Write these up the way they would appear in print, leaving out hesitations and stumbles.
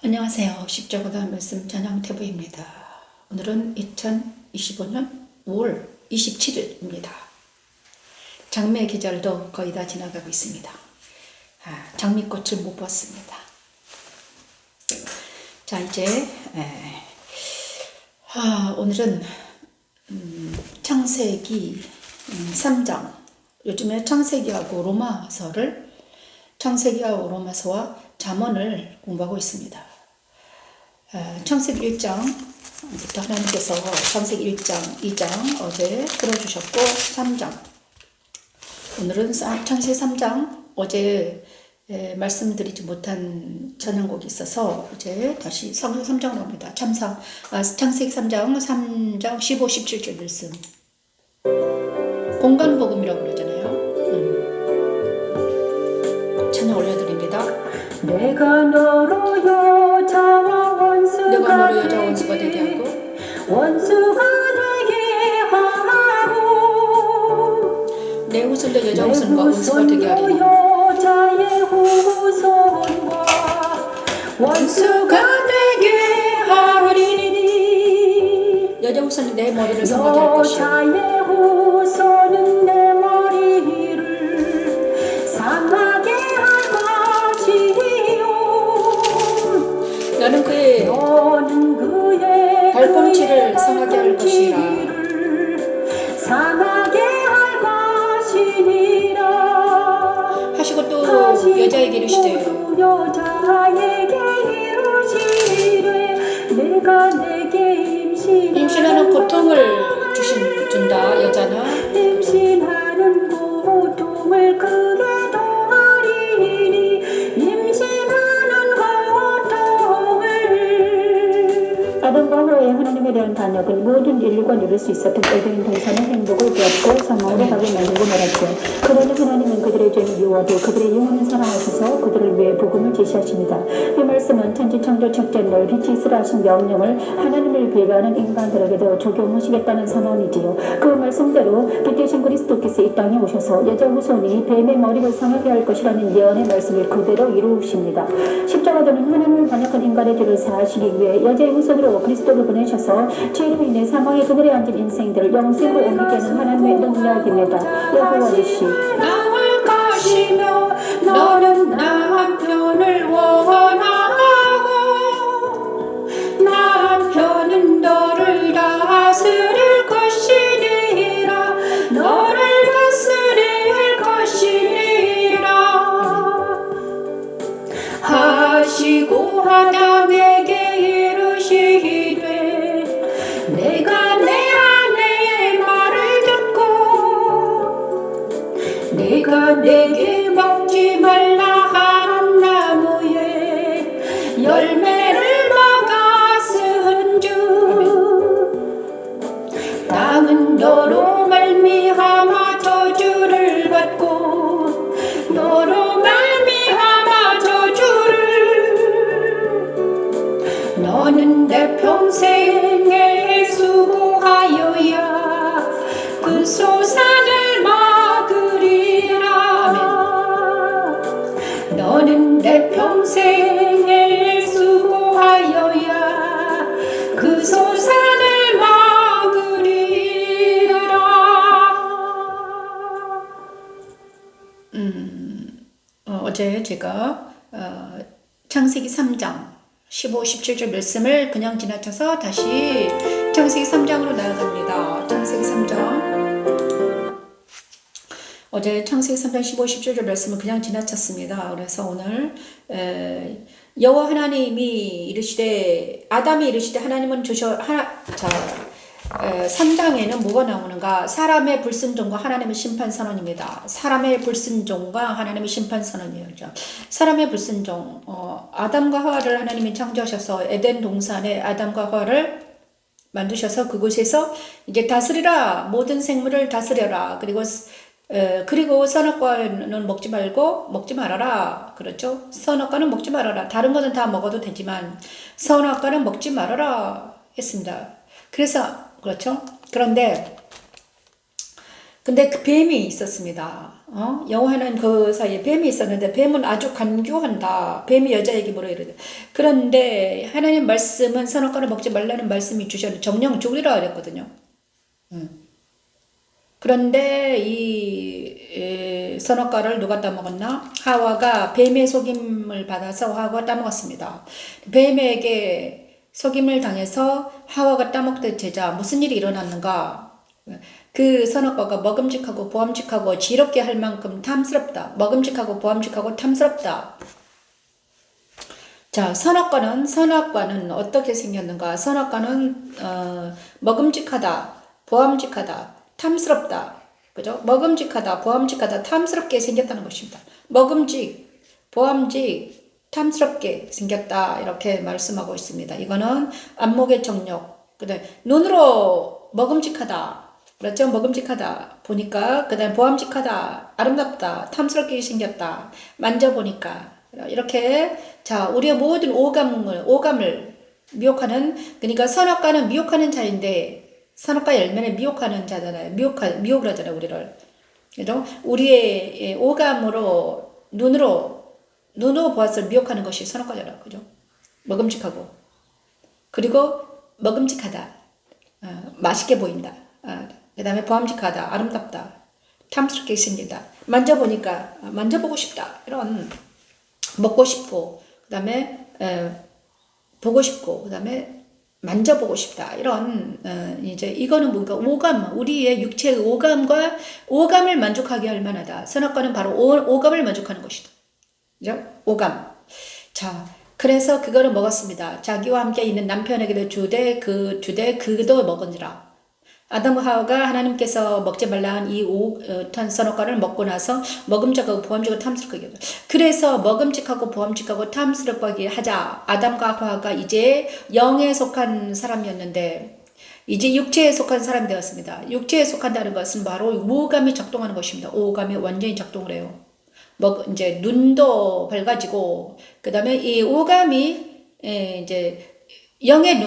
안녕하세요. 십자가다 말씀 찬양태부입니다. 오늘은 2025년 5월 27일입니다. 장미 계절도 거의 다 지나가고 있습니다. 장미꽃을 못 봤습니다. 자, 이제 오늘은 창세기 3장, 요즘에 창세기하고 로마서와 잠언을 공부하고 있습니다. 창세기 1장부터 하나님께서 창세기 1장, 2장 어제 들어주셨고 3장, 오늘은 창세기 3장 어제 말씀드리지 못한 찬양곡이 있어서 이제 다시 창세기 3장 나옵니다. 창세기 3장 15, 17절 말씀, 공간복음이라고 그러잖아요. 찬양 올려드립니다. 내가 너로 여자와 원수가 되게 하고 내 후손도 여자 후손과 원수가 되게 하리니 여자의 후손과 원수가 되게 하리니 여자 후손이 내 머리를 상하게 할 것이요 여자의 후손은 내 머리를 상하게 할 것이요 너는 그의 발꿈치를 상하게 할 것이라 하시고 또 여자에게 이르시되 내가 내게 임신하는 고통을 준다. 여자는 임신하는 고통을 크게 더하리니 임신하는 고통을. 아담과 하와의 하나님에 대한 단역은 모든 인류가 누릴 수 있었던 에덴 동산의 행복을 배웠고 사망으로 가게 만들고 말았죠. 그러나 하나님은 그들의 죄를 미워도 그들의 영혼을 사랑하셔서 그들을 위해 복음을 제시하십니다. 이 말씀은 천지창조 첫째 날 빛이 있으라 하신 명령을 하나님을 배반하는 인간들에게도 적용하시겠다는 선언이지요. 그 말씀대로 빛 대신 그리스도께서 이 땅에 오셔서 여자 후손이 뱀의 머리를 상하게 할 것이라는 예언의 말씀을 그대로 이루십니다. 십자가도는 하나님을 반역한 인간의 죄를 사하시기 위해 여자의 후손으로 그리스도를 보내셔서 죄로 인해 사망의 그늘에 앉은 인생들을 영생으로 옮기게 하는 하나님의 능력입니다. 여호와이시 나을 것이며 너는 남편을 원하고 남편은 너를 다스릴 것이니라. 너를 다스릴 것이니라 하시고 아담에게 이르시되 내가 내 아내의 말을 듣고 내가 내게 먹지 말라 한 나무의 열매를 먹었은즉 땅은 너로 말미암아 저주를 받고 너로 말미암아 저주를 너는 내 평생에 수고하여야 그 소산을 막으리라. 아멘. 너는 내 평생에 수고하여야 그 소산을 막으리라. 어제 제가 창세기 3장 15, 17절 말씀을 그냥 지나쳐서 다시 창세기 3장으로 나아갑니다. 창세기 3장, 어제 창세기 3장 15, 17절 말씀을 그냥 지나쳤습니다. 그래서 오늘 여호와 하나님이 이르시되 아담이 이르시되 하나님은 3장에는 뭐가 나오는가? 사람의 불순종과 하나님의 심판선언입니다. 사람의 불순종과 하나님의 심판선언이에요. 사람의 불순종, 아담과 하와를 하나님이 창조하셔서 에덴 동산에 아담과 하와를 만드셔서 그곳에서 이제 다스리라, 모든 생물을 다스려라. 그리고 선악과는 먹지 말아라. 그렇죠? 선악과는 먹지 말아라. 다른 것은 다 먹어도 되지만 선악과는 먹지 말아라 했습니다. 그래서 그렇죠? 근데 그 뱀이 있었습니다. 여호와는 그 사이에 뱀이 있었는데 뱀은 아주 간교한다. 뱀이 여자에게 뭐라 이러대. 그런데 하나님 말씀은 선악과를 먹지 말라는 말씀이 주셨는데 정령 죽으리라 그랬거든요. 그런데 이 선악과를 누가 따먹었나? 하와가 뱀의 속임을 받아서 하와가 따먹었습니다. 뱀에게 속임을 당해서 하와가 따먹던 제자 무슨 일이 일어났는가? 그 선악과가 먹음직하고 보암직하고 지롭게 할 만큼 탐스럽다. 먹음직하고 보암직하고 탐스럽다. 자, 선악과는 어떻게 생겼는가? 선악과는 먹음직하다, 보암직하다, 탐스럽다. 그죠? 먹음직하다, 보암직하다, 탐스럽게 생겼다는 것입니다. 먹음직, 보암직, 탐스럽게 생겼다. 이렇게 말씀하고 있습니다. 이거는 안목의 정력. 그다음에 눈으로 먹음직하다. 그렇죠? 먹음직하다. 보니까, 그 다음에 보암직하다. 아름답다. 탐스럽게 생겼다. 만져보니까. 이렇게, 자, 우리의 모든 오감을 미혹하는, 그러니까 선악과는 미혹하는 자인데, 선악과 열매는 미혹하는 자잖아요. 미혹을 하잖아요, 우리를. 그죠? 우리의 오감으로, 눈으로 보았을 미혹하는 것이 선악과잖아요. 그죠? 먹음직하고. 그리고 먹음직하다. 맛있게 보인다. 그 다음에 보암직하다, 아름답다, 탐스럽게 생긴다. 만져보니까 만져보고 싶다. 이런 먹고 싶고, 그 다음에 보고 싶고, 그 다음에 만져보고 싶다. 이런 이제 이거는 뭔가 오감, 우리의 육체의 오감을 만족하게 할 만하다. 선악과는 바로 오감을 만족하는 것이다. 그죠? 오감. 자, 그래서 그거를 먹었습니다. 자기와 함께 있는 남편에게도 주되 그도 먹으니라. 아담과 하와가 하나님께서 먹지 말라는 이 선악과를 먹고 나서 먹음직하고 보암직하고 탐스럽게 하자. 그래서 먹음직하고 보암직하고 탐스럽게 하자. 아담과 하와가 이제 영에 속한 사람이었는데 이제 육체에 속한 사람이 되었습니다. 육체에 속한다는 것은 바로 오감이 작동하는 것입니다. 오감이 완전히 작동을 해요. 이제 눈도 밝아지고 그 다음에 이 오감이 이제 영의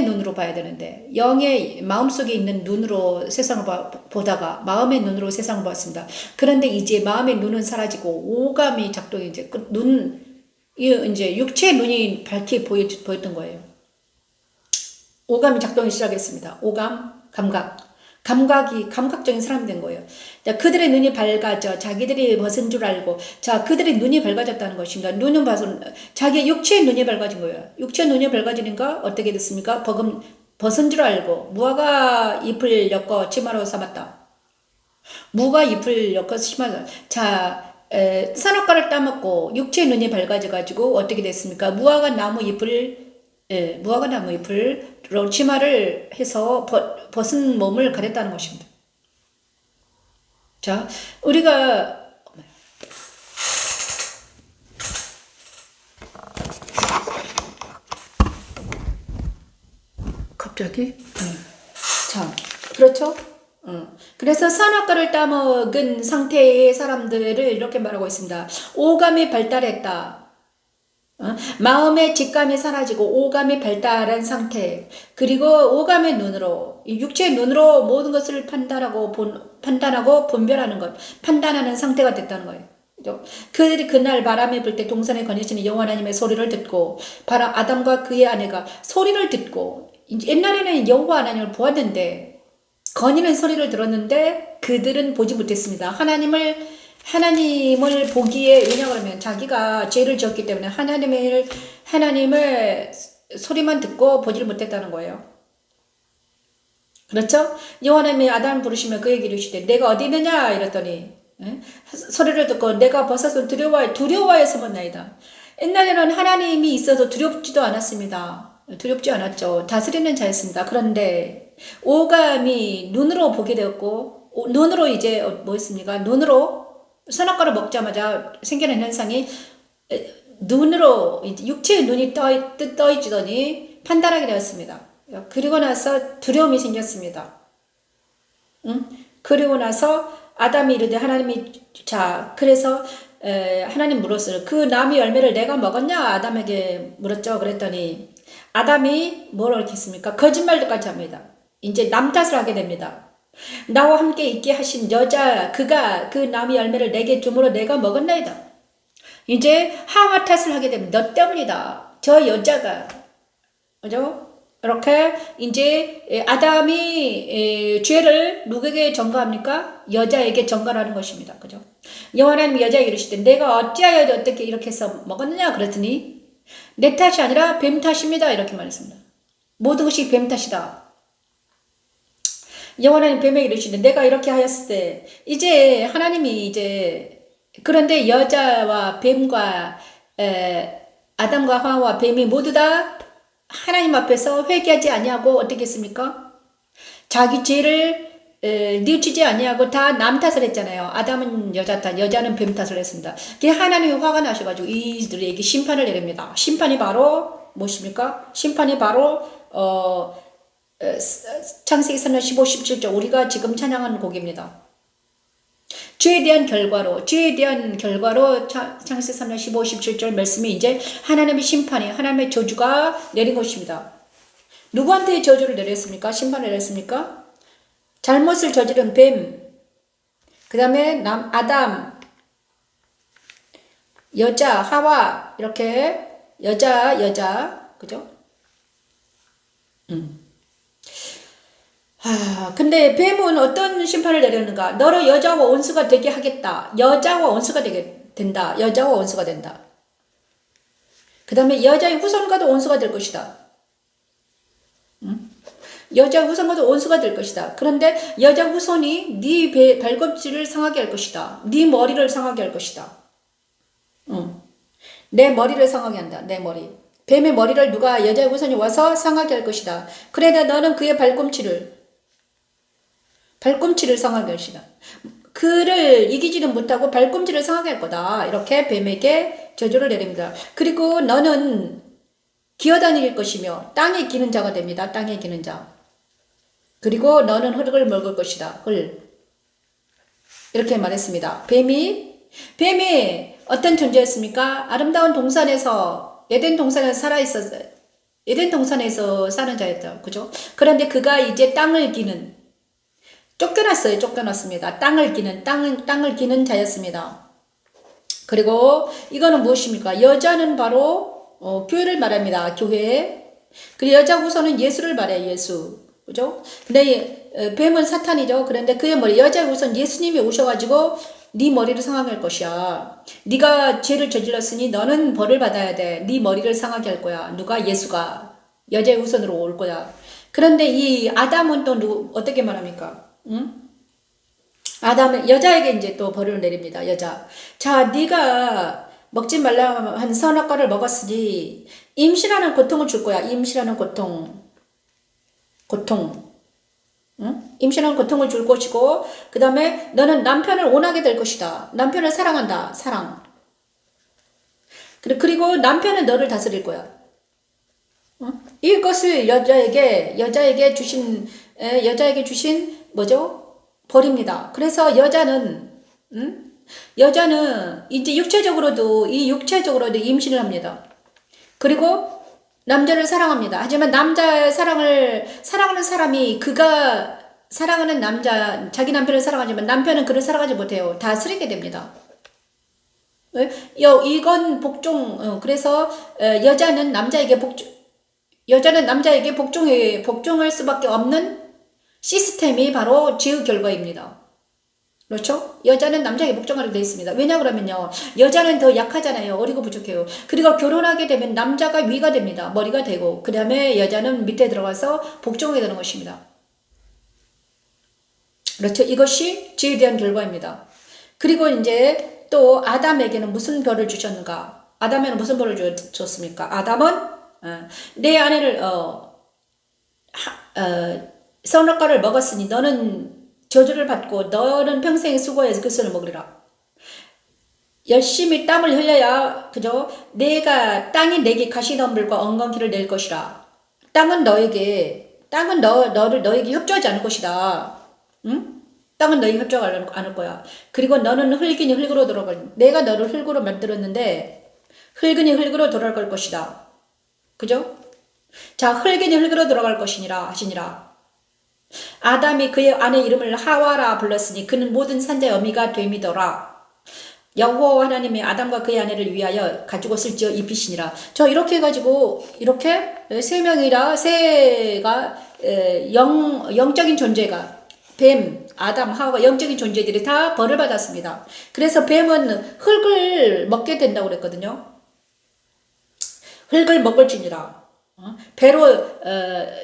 눈으로 봐야 되는데 영의 마음속에 있는 눈으로 세상을 보다가 마음의 눈으로 세상을 봤습니다. 그런데 이제 마음의 눈은 사라지고 오감이 작동이 이제 이제 육체의 눈이 밝게 보였던 거예요. 오감이 작동이 시작했습니다. 오감, 감각적인 사람이 된 거예요. 자, 그들의 눈이 밝아져 자기들이 벗은 줄 알고, 자, 그들의 눈이 밝아졌다는 것입니다. 눈은 봐서 자기의 육체의 눈이 밝아진 거예요. 육체의 눈이 밝아지니까 어떻게 됐습니까? 벗은 줄 알고 무화과 잎을 엮어 치마로 삼았다. 무가 잎을 엮어 치마로. 자, 선악과를 따먹고 육체의 눈이 밝아져 가지고 어떻게 됐습니까? 무화과 나무 잎을 치마를 해서 벗은 몸을 가렸다는 것입니다. 자, 우리가 갑자기 자, 그렇죠? 그래서 선악과를 따먹은 상태의 사람들을 이렇게 말하고 있습니다. 오감이 발달했다. 마음의 직감이 사라지고 오감이 발달한 상태, 그리고 오감의 눈으로, 육체의 눈으로 모든 것을 판단하고 분별하는 것, 판단하는 상태가 됐다는 거예요. 그들이 그날 바람이 불 때 동산에 거니시는 여호와 하나님의 소리를 듣고, 아담과 그의 아내가 소리를 듣고, 옛날에는 여호와 하나님을 보았는데 거니는 소리를 들었는데 그들은 보지 못했습니다. 하나님을 보기에, 왜냐 그러면 자기가 죄를 지었기 때문에 하나님을 소리만 듣고 보지를 못했다는 거예요. 그렇죠? 여호와 하나님이 아담을 부르시면 그에게 이르시되 내가 어디 있느냐 이랬더니 소리를 듣고 내가 벗어서 두려워해서 묻나이다. 옛날에는 하나님이 있어도 두렵지도 않았습니다. 두렵지 않았죠. 다스리는 자였습니다. 그런데 오감이 눈으로 보게 되었고, 눈으로 이제 뭐였습니까? 눈으로 선악과를 먹자마자 생기는 현상이 눈으로 육체의 눈이 떠있더니 판단하게 되었습니다. 그리고 나서 두려움이 생겼습니다. 그리고 나서 아담이 이르되 하나님이, 자, 그래서 하나님 물었어요. 그 나무 열매를 내가 먹었냐? 아담에게 물었죠. 그랬더니 아담이 뭐라고 했습니까? 거짓말까지 합니다. 이제 남 탓을 하게 됩니다. 나와 함께 있게 하신 여자 그가 그 나무 열매를 내게 줌으로 내가 먹었나이다. 이제 하와 탓을 하게 되면 너 때문이다. 저 여자가 그죠? 이렇게 이제 아담이 죄를 누구에게 전가합니까? 여자에게 전가하는 것입니다. 그죠? 여호와 하나님이 여자에게 이르시되 내가 어찌하여 어떻게 이렇게 해서 먹었느냐 그랬더니 내 탓이 아니라 뱀 탓입니다. 이렇게 말했습니다. 모든 것이 뱀 탓이다. 여호와 하나님 뱀에게 이르시되 내가 이렇게 하였을 때 이제 하나님이 이제 그런데 여자와 뱀과 아담과 하와와 뱀이 모두 다 하나님 앞에서 회개하지 아니하고 어떻게 했습니까? 자기 죄를 뉘우치지 아니하고 다 남 탓을 했잖아요. 아담은 여자 탓, 여자는 뱀 탓을 했습니다. 그게 하나님이 화가 나셔가지고 이들에게 심판을 내립니다. 심판이 바로 무엇입니까? 심판이 바로 창세기 3장 15, 17절 우리가 지금 찬양하는 곡입니다. 죄에 대한 결과로 창세기 3장 15, 17절 말씀이 이제 하나님의 심판이 하나님의 저주가 내린 것입니다. 누구한테 저주를 내렸습니까? 심판을 내렸습니까? 잘못을 저지른 뱀, 그 다음에 아담, 여자, 하와 이렇게 여자 그죠? 근데 뱀은 어떤 심판을 내렸는가? 너를 여자와 원수가 되게 하겠다. 여자와 원수가 된다. 여자와 원수가 된다. 그 다음에 여자의 후손과도 원수가 될 것이다. 여자 후손과도 원수가 될 것이다. 그런데 여자 후손이 네 발꿈치를 상하게 할 것이다. 네 머리를 상하게 할 것이다. 내 머리를 상하게 한다. 내 머리. 뱀의 머리를 누가 여자의 후손이 와서 상하게 할 것이다. 그러나 너는 그의 발꿈치를 상하게 할 것이다. 그를 이기지는 못하고 발꿈치를 상하게 할 거다. 이렇게 뱀에게 저주를 내립니다. 그리고 너는 기어다닐 것이며 땅에 기는 자가 됩니다. 땅에 기는 자. 그리고 너는 흙을 먹을 것이다. 흙. 이렇게 말했습니다. 뱀이 어떤 존재였습니까? 아름다운 동산에서 에덴 동산에서 살아있었어요. 에덴 동산에서 사는 자였죠. 그죠? 그런데 그가 이제 땅을 기는 쫓겨났습니다. 땅을 기는 자였습니다. 그리고 이거는 무엇입니까? 여자는 바로 교회를 말합니다. 교회. 그리고 여자 후손은 예수를 말해요. 예수. 그죠? 근데 뱀은 사탄이죠. 그런데 그의 머리 여자의 후손 예수님이 오셔가지고 네 머리를 상하게 할 것이야. 네가 죄를 저질렀으니 너는 벌을 받아야 돼. 네 머리를 상하게 할 거야. 누가? 예수가 여자의 후손으로 올 거야. 그런데 이 아담은 또 어떻게 말합니까? 아담은 여자에게 이제 또 벌을 내립니다. 여자. 자, 네가 먹지 말라 한 선악과를 먹었으니 임신하는 고통을 줄 거야. 임신하는 고통. 임신하는 고통을 줄 것이고, 그 다음에 너는 남편을 원하게 될 것이다. 남편을 사랑한다. 사랑. 그리고 남편은 너를 다스릴 거야. 이것을 여자에게 주신 뭐죠? 벌입니다. 그래서 여자는 이제 육체적으로도 임신을 합니다. 그리고 남자를 사랑합니다. 하지만 남자의 사랑하는 사람이 그가 사랑하는 자기 남편을 사랑하지만 남편은 그를 사랑하지 못해요. 다스리게 됩니다. 이건 그래서 여자는 남자에게 복종할 수밖에 없는 시스템이 바로 죄의 결과입니다. 그렇죠? 여자는 남자에게 복종하게 되어 있습니다. 왜냐 그러면요. 여자는 더 약하잖아요. 어리고 부족해요. 그리고 결혼하게 되면 남자가 위가 됩니다. 머리가 되고 그 다음에 여자는 밑에 들어가서 복종하게 되는 것입니다. 그렇죠? 이것이 죄에 대한 결과입니다. 그리고 이제 또 아담에게는 무슨 벌을 주셨는가? 아담에는 무슨 벌을 줬습니까? 아담은 내 아내를 선악과를 먹었으니 너는 저주를 받고 너는 평생 수고해서 그 손을 먹으리라. 열심히 땀을 흘려야 그죠? 땅이 내게 가시덤불과 엉겅퀴를 낼 것이라. 땅은 너에게 협조하지 않을 것이다. 응? 땅은 너에게 협조하지 않을 거야. 그리고 너는 흙이니 흙으로 돌아갈. 내가 너를 흙으로 만들었는데 흙이니 흙으로 돌아갈 것이다. 그죠? 자, 흙이니 흙으로 돌아갈 것이니라 하시니라. 아담이 그의 아내 이름을 하와라 불렀으니 그는 모든 산자의 어미가 됨이더라. 여호와 하나님이 아담과 그의 아내를 위하여 가죽 옷을 지어 입히시니라. 저 이렇게 해가지고 이렇게 세 명이라 세가 영적인 존재가 뱀, 아담, 하와 영적인 존재들이 다 벌을 받았습니다. 그래서 뱀은 흙을 먹게 된다고 그랬거든요. 흙을 먹을지니라. 배로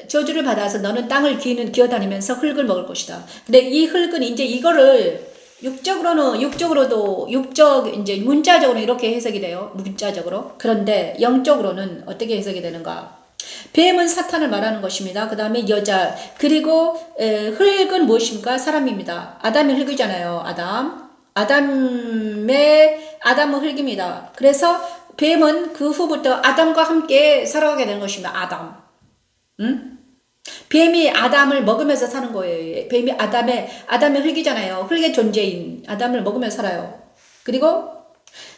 저주를 받아서 너는 땅을 기어다니면서 흙을 먹을 것이다. 근데 이 흙은 이제 이거를 육적으로도 이제 문자적으로 이렇게 해석이 돼요. 문자적으로. 그런데 영적으로는 어떻게 해석이 되는가? 뱀은 사탄을 말하는 것입니다. 그 다음에 여자, 그리고 흙은 무엇입니까? 사람입니다. 아담이 흙이잖아요. 아담은 흙입니다. 그래서 뱀은 그 후부터 아담과 함께 살아가게 되는 것입니다. 아담. 응? 뱀이 아담을 먹으면서 사는 거예요. 뱀이 아담의 흙이잖아요. 흙의 존재인 아담을 먹으면서 살아요. 그리고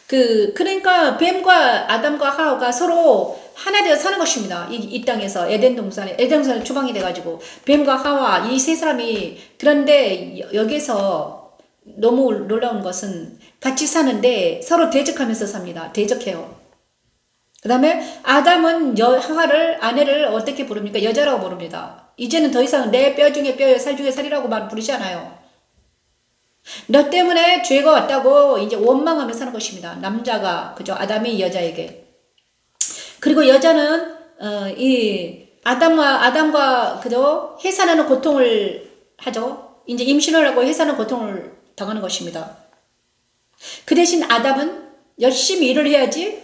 그러니까 뱀과 아담과 하와가 서로 하나 되어 사는 것입니다. 이 땅에서 에덴 동산에 추방이 돼가지고 뱀과 하와 이 세 사람이, 그런데 여기서 너무 놀라운 것은 같이 사는데 서로 대적하면서 삽니다. 대적해요. 그 다음에 아담은 하와를, 아내를 어떻게 부릅니까? 여자라고 부릅니다. 이제는 더 이상 내 뼈 중에 뼈요 살 중에 살이라고 말 부르지 않아요. 너 때문에 죄가 왔다고 이제 원망하며 사는 것입니다. 남자가, 그죠? 아담이 여자에게. 그리고 여자는 이 아담과 그죠? 해산하는 고통을 하죠. 이제 임신을 하고 해산하는 고통을 당하는 것입니다. 그 대신 아담은 열심히 일을 해야지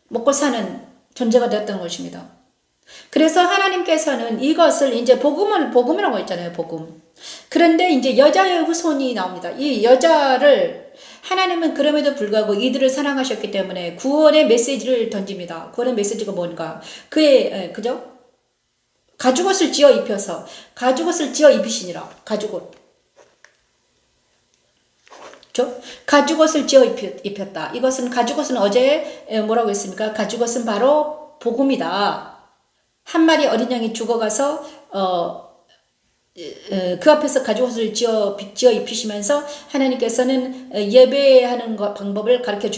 먹고 사는 존재가 되었던 것입니다. 그래서 하나님께서는 이것을 이제 복음이라고 했잖아요. 복음. 그런데 이제 여자의 후손이 나옵니다. 이 여자를 하나님은 그럼에도 불구하고 이들을 사랑하셨기 때문에 구원의 메시지를 던집니다. 구원의 메시지가 뭔가? 그죠? 가죽옷을 지어 입히시니라. 가죽옷. 가죽옷을 지어 입혔다. 가죽옷은 어제 뭐라고 했습니까? 가죽옷은 바로 복음이다. 한 마리 어린 양이 죽어가서 그 앞에서 가죽옷을 지어 입히시면서 하나님께서는 예배하는 방법을 가르쳐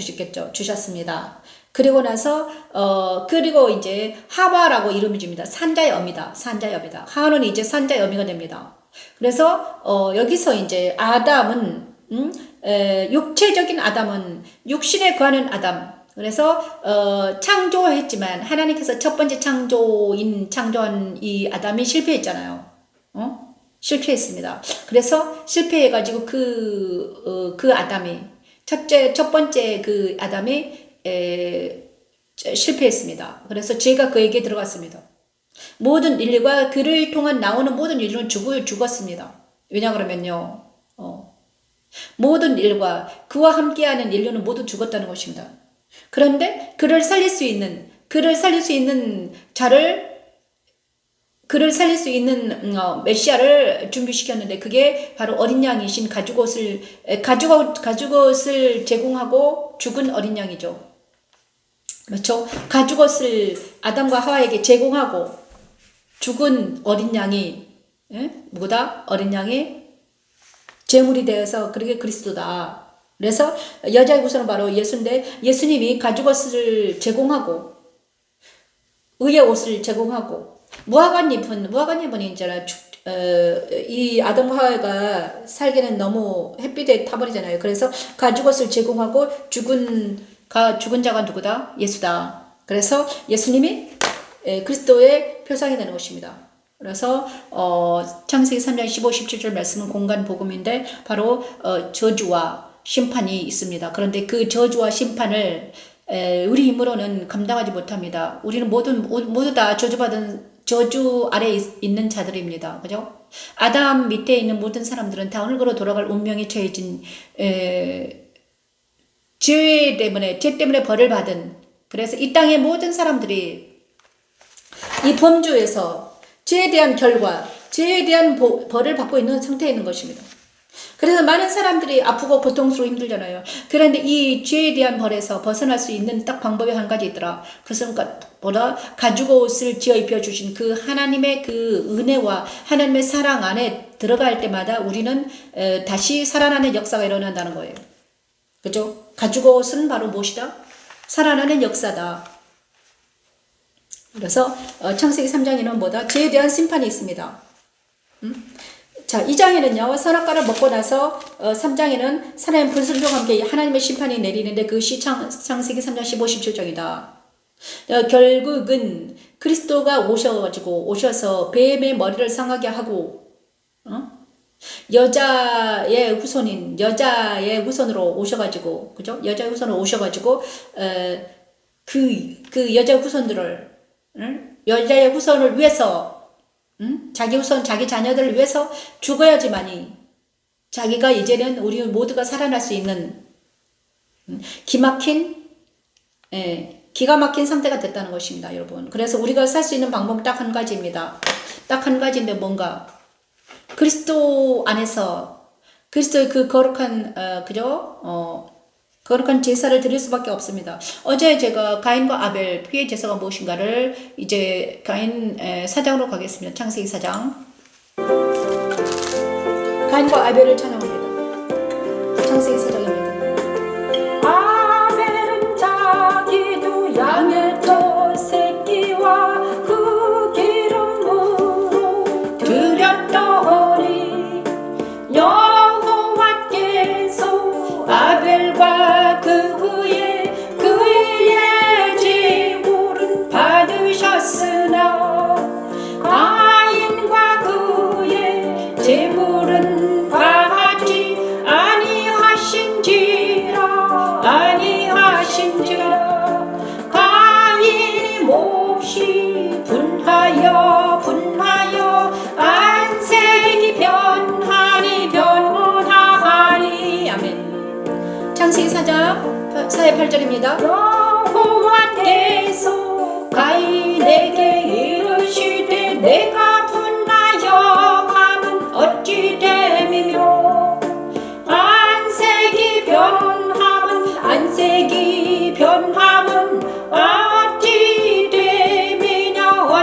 주셨습니다. 그리고 나서 그리고 이제 하와라고 이름을 줍니다. 산자의 어미다. 하와는 이제 산자의 어미가 됩니다. 그래서 여기서 이제 아담은 육체적인 아담은 육신에 거하는 아담. 그래서 창조했지만 하나님께서 첫 번째 창조한 이 아담이 실패했잖아요. 실패했습니다. 그래서 실패해가지고 그 아담이 첫 번째 그 아담이 실패했습니다. 그래서 죄가 그에게 들어갔습니다. 모든 인류가 그를 통한 나오는 모든 인류는 죽었습니다. 왜냐 그러면요. 모든 인류가 그와 함께하는 인류는 모두 죽었다는 것입니다. 그런데 그를 살릴 수 있는 메시아를 준비시켰는데 그게 바로 어린 양이신 가죽옷을 제공하고 죽은 어린 양이죠. 그렇죠? 가죽옷을 아담과 하와에게 제공하고 죽은 어린 양이 뭐다? 어린 양이 제물이 되어서 그게 그리스도다. 그래서 여자의 후손은 바로 예수인데 예수님이 가죽옷을 제공하고 의의 옷을 제공하고 무화과 잎은 있잖아요. 이 아담과 하와가 살기는 너무 햇빛에 타버리잖아요. 그래서 가죽옷을 제공하고 죽은 자가 누구다? 예수다. 그래서 예수님이 그리스도의 표상이 되는 것입니다. 그래서 창세기 3장 15, 17절 말씀은 공간 복음인데 바로 저주와 심판이 있습니다. 그런데 그 저주와 심판을 우리 힘으로는 감당하지 못합니다. 우리는 모두 다 저주 아래 있는 자들입니다. 그죠? 아담 밑에 있는 모든 사람들은 다 흙으로 돌아갈 운명에 처해진 죄 때문에 벌을 받은, 그래서 이 땅의 모든 사람들이 이 범주에서 죄에 대한 벌을 받고 있는 상태에 있는 것입니다. 그래서 많은 사람들이 아프고 고통스러워 힘들잖아요. 그런데 이 죄에 대한 벌에서 벗어날 수 있는 딱 방법이 한 가지 있더라. 그것은 뭐다? 가죽 옷을 지어 입혀주신 그 하나님의 그 은혜와 하나님의 사랑 안에 들어갈 때마다 우리는 다시 살아나는 역사가 일어난다는 거예요. 그죠? 가죽 옷은 바로 무엇이다? 살아나는 역사다. 그래서 창세기 3장에는 뭐다? 죄에 대한 심판이 있습니다. 자, 2장에는요, 선악과를 먹고 나서 3장에는 사람의 불순종과 함께 하나님의 심판이 내리는데 그것이 창세기 3장 15, 17장이다. 결국은 그리스도가 오셔서 뱀의 머리를 상하게 하고 여자의 후손으로 오셔가지고, 그죠? 여자의 후손으로 오셔가지고 그 여자의 후손들을 여자의 후손을 위해서 자기 후손, 자기 자녀들을 위해서 죽어야지만이 자기가 이제는 우리 모두가 살아날 수 있는 기가 막힌 상태가 됐다는 것입니다, 여러분. 그래서 우리가 살 수 있는 방법 딱 한 가지입니다. 딱 한 가지인데 뭔가 그리스도 안에서 그리스도의 그 거룩한 거룩한 제사를 드릴 수밖에 없습니다. 어제 제가 가인과 아벨 피의 제사가 무엇인가를 이제 가인 4장으로 가겠습니다. 창세기 4장. 가인과 아벨을 찬양합니다. 창세기 4장입니다. 아벨은 자기도 양의 첫 새끼와 그 기름으로 드렸더니 여호와께서 아벨과 그의 제물은 받으셨으나 가인과 그의 제물은 받지 아니하신지라 가인이 몹시 분하여 안색이 변하니 아멘. 창세기 4장 4의 8절입니다. 여호와께서 가인에게 이르시되 내가 분하여 함은 어찌 됨이며 안색이 변함은 어찌 됨이냐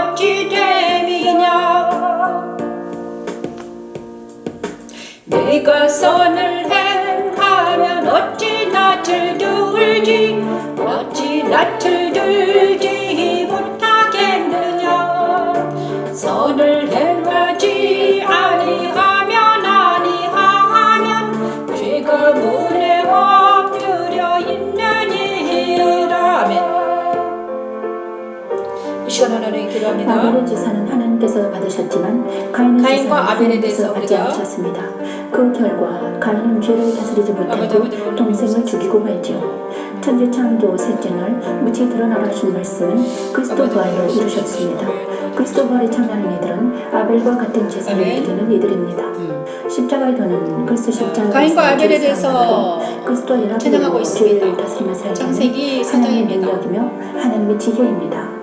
내가 선을 행하면 어찌 낯을 들지 못하겠느냐 선을 행하지 아니하면 죄가 문에 엎드려 있느니라. 아멘. 이 시간 하나님 기도합니다. 아벨의 제사는 하나님께서 받으셨지만 가인의 가인과 제사는 아벨에 대해서 하나님께서 받지 우리가 않으셨습니다. 그 결과 가인은 죄를 다스리지 못하고 동생을 죽이고 말지요. 천지 창조 셋째 날 무치 드러나가신 말씀은 그리스도 부활로 이루셨습니다. 그리스도 부활이 참여하는 이들은 아벨과 같은 제사를 드리는 이들입니다. 십자가의 도는 그리스도 십자가에서 가인과 아벨에 대해서 그리스도와 찬양하고 연합으로 있습니다. 죄를 다스리며 살기는 창세기 하나님의 4장입니다. 능력이며 하나님의 지혜입니다.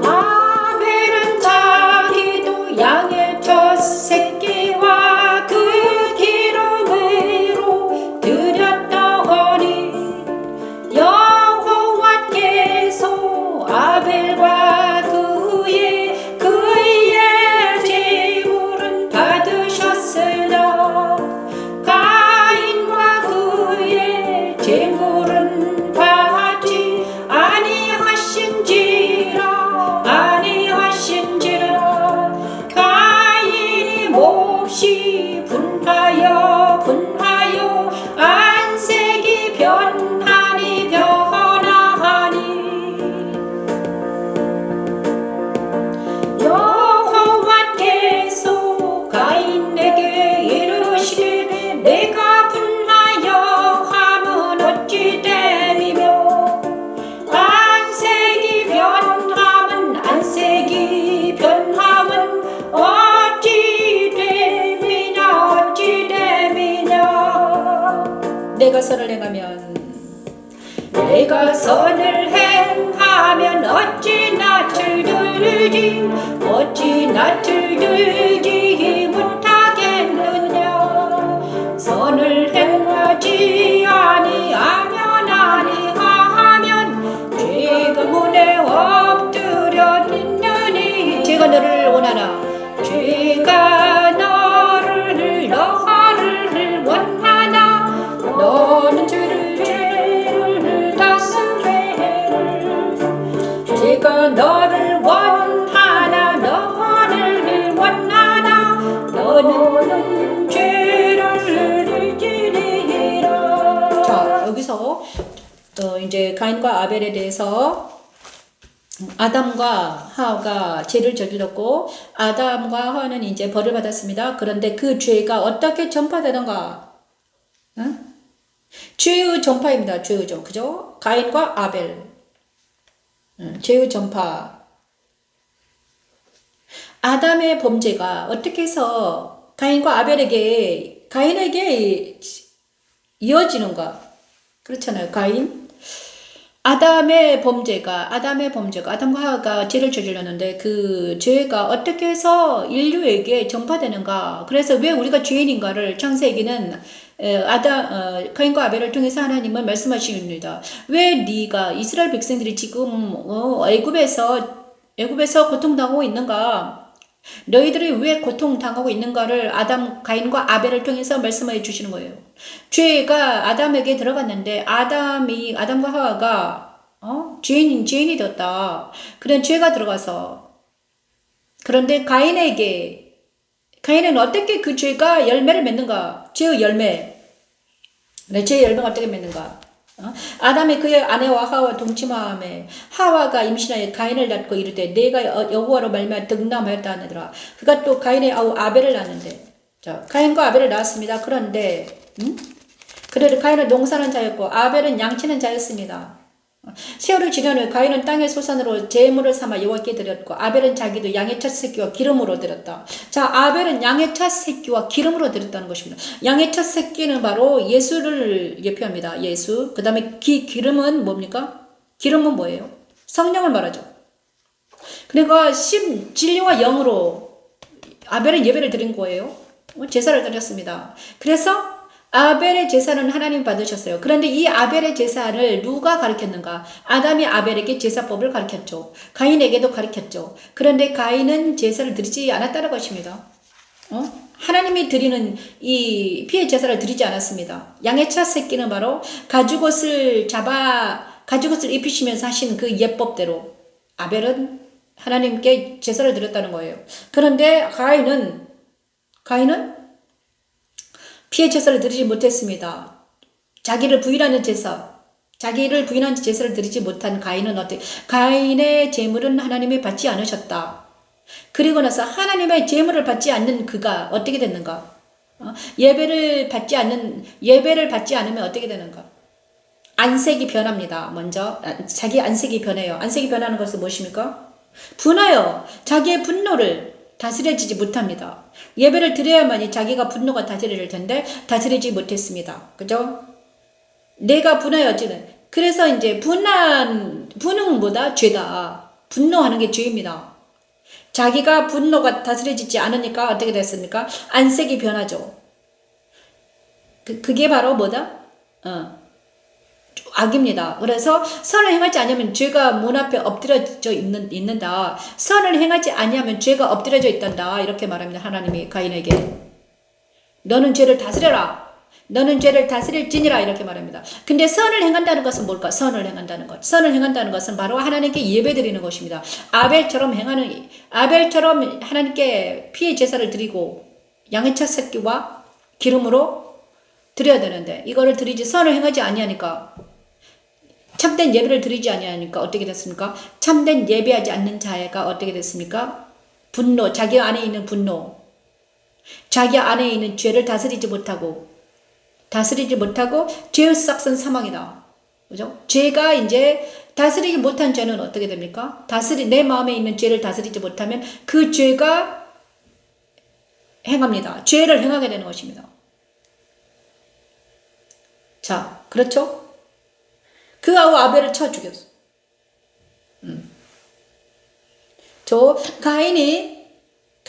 아벨은 자기도 양의 첫 새끼와 그 기름으로 드렸더니 여호와께서 아벨과 그의 제물은 받으셨으나 가인과 그의 제물은 받지 아니하신 내가 너를 원하나 너를 원하나 너는 죄를 지니라. 자, 여기서 이제 가인과 아벨에 대해서 아담과 하와가 죄를 저질렀고 아담과 하와는 이제 벌을 받았습니다. 그런데 그 죄가 어떻게 전파되는가? 응? 죄의 전파입니다. 죄의 전, 그죠? 가인과 아벨. 죄의 전파. 아담의 범죄가 어떻게 해서 가인과 아벨에게, 가인에게 이어지는가? 그렇잖아요. 가인. 아담의 범죄가 아담과 하와가 죄를 저질렀는데 그 죄가 어떻게 해서 인류에게 전파되는가? 그래서 왜 우리가 죄인인가를 창세기는 가인과 아벨을 통해서 하나님은 말씀하십니다. 왜 네가 이스라엘 백성들이 지금 애굽에서 고통당하고 있는가? 너희들이 왜 고통당하고 있는가를 가인과 아벨을 통해서 말씀해 주시는 거예요. 죄가 아담에게 들어갔는데 아담과 하와가 죄인이 되었다. 그런 죄가 들어가서 그런데 가인은 어떻게 그 죄가 열매를 맺는가? 죄의 열매. 죄의 열매가 어떻게 맺는가? 아담이 그의 아내와 하와 동침함에 하와가 임신하여 가인을 낳고 이르되 내가 여호와로 말미암아 득남하였다 하느니라. 그가 또 가인의 아우 아벨을 낳는데 자 가인과 아벨을 낳았습니다. 그런데 그래도 가인은 농사는 자였고 아벨은 양치는 자였습니다. 세월을 지난 후에 가인은 땅의 소산으로 제물을 삼아 여호와께 드렸고 아벨은 자기도 양의 첫 새끼와 기름으로 드렸다. 자, 아벨은 양의 첫 새끼와 기름으로 드렸다는 것입니다. 양의 첫 새끼는 바로 예수를 예표합니다. 예수. 그 다음에 기름은 뭡니까? 기름은 뭐예요? 성령을 말하죠. 그러니까 진리와 영으로 아벨은 예배를 드린 거예요. 제사를 드렸습니다. 그래서 아벨의 제사는 하나님 받으셨어요. 그런데 이 아벨의 제사를 누가 가르쳤는가? 아담이 아벨에게 제사법을 가르쳤죠. 가인에게도 가르쳤죠. 그런데 가인은 제사를 드리지 않았다는 것입니다. 하나님이 드리는 이 피의 제사를 드리지 않았습니다. 양의 첫 새끼는 바로 가죽옷을 입히시면서 하신 그 예법대로 아벨은 하나님께 제사를 드렸다는 거예요. 그런데 가인은 피의 제사를 드리지 못했습니다. 자기를 부인하는 제사를 드리지 못한 가인은 가인의 제물은 하나님이 받지 않으셨다. 그리고 나서 하나님의 제물을 받지 않는 그가 어떻게 됐는가? 예배를 받지 않으면 어떻게 되는가? 안색이 변합니다. 먼저 자기 안색이 변해요. 안색이 변하는 것은 무엇입니까? 분하여 자기의 분노를 다스려지지 못합니다. 예배를 드려야만이 자기가 분노가 다스릴 텐데 다스리지 못했습니다. 그죠? 내가 분하여지는 그래서 이제 분흥보다 죄다. 분노하는 게 죄입니다. 자기가 분노가 다스려지지 않으니까 어떻게 됐습니까? 안색이 변하죠. 그게 바로 뭐다? 악입니다. 그래서 선을 행하지 않으면 죄가 문 앞에 엎드려져 있는다. 선을 행하지 아니하면 죄가 엎드려져 있단다. 이렇게 말합니다. 하나님이 가인에게. 너는 죄를 다스려라. 너는 죄를 다스릴지니라. 이렇게 말합니다. 근데 선을 행한다는 것은 뭘까? 선을 행한다는 것은 바로 하나님께 예배드리는 것입니다. 아벨처럼 하나님께 피의 제사를 드리고 양의 첫 새끼와 기름으로 드려야 되는데 이거를 드리지 선을 행하지 아니하니까 참된 예배를 드리지 아니하니까 어떻게 됐습니까? 참된 예배하지 않는 자가 어떻게 됐습니까? 분노, 자기 안에 있는 분노, 자기 안에 있는 죄를 다스리지 못하고 죄의 싹은 사망이다. 그죠? 죄가 이제 다스리지 못한 죄는 어떻게 됩니까? 내 마음에 있는 죄를 다스리지 못하면 그 죄가 행합니다. 죄를 행하게 되는 것입니다. 자, 그렇죠? 그 아우 아벨을 쳐 죽였어. 가인이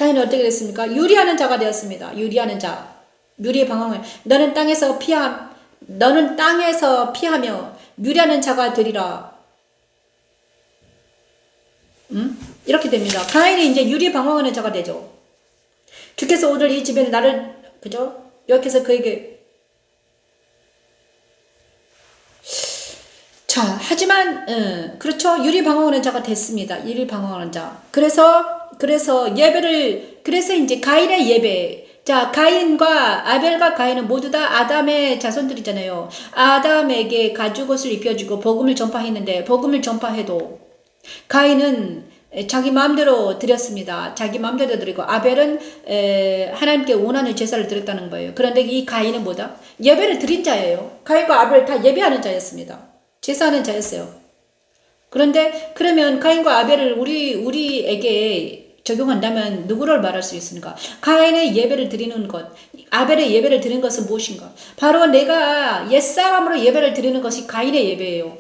어떻게 됐습니까? 유리하는 자가 되었습니다. 유리하는 자. 유리의 방황을. 너는 땅에서 피하며 유리하는 자가 되리라. 이렇게 됩니다. 가인이 이제 유리 방황하는 자가 되죠. 주께서 오늘 이 집에 나를, 그죠? 여기서 그에게 자, 하지만 그렇죠. 유리방황하는 자가 됐습니다. 유리방황하는 자. 그래서 예배를 그래서 이제 가인의 예배. 자, 가인과 아벨과 가인은 모두 다 아담의 자손들이잖아요. 아담에게 가죽옷을 입혀주고 복음을 전파했는데 복음을 전파해도 가인은 자기 마음대로 드렸습니다. 자기 마음대로 드리고 아벨은 하나님께 원하는 제사를 드렸다는 거예요. 그런데 이 가인은 뭐다? 예배를 드린 자예요. 가인과 아벨 다 예배하는 자였습니다. 제사하는 자였어요. 그런데 그러면 가인과 아벨을 우리에게 적용한다면 누구를 말할 수 있습니까? 가인의 예배를 드리는 것, 아벨의 예배를 드리는 것은 무엇인가? 바로 내가 옛사람으로 예배를 드리는 것이 가인의 예배예요.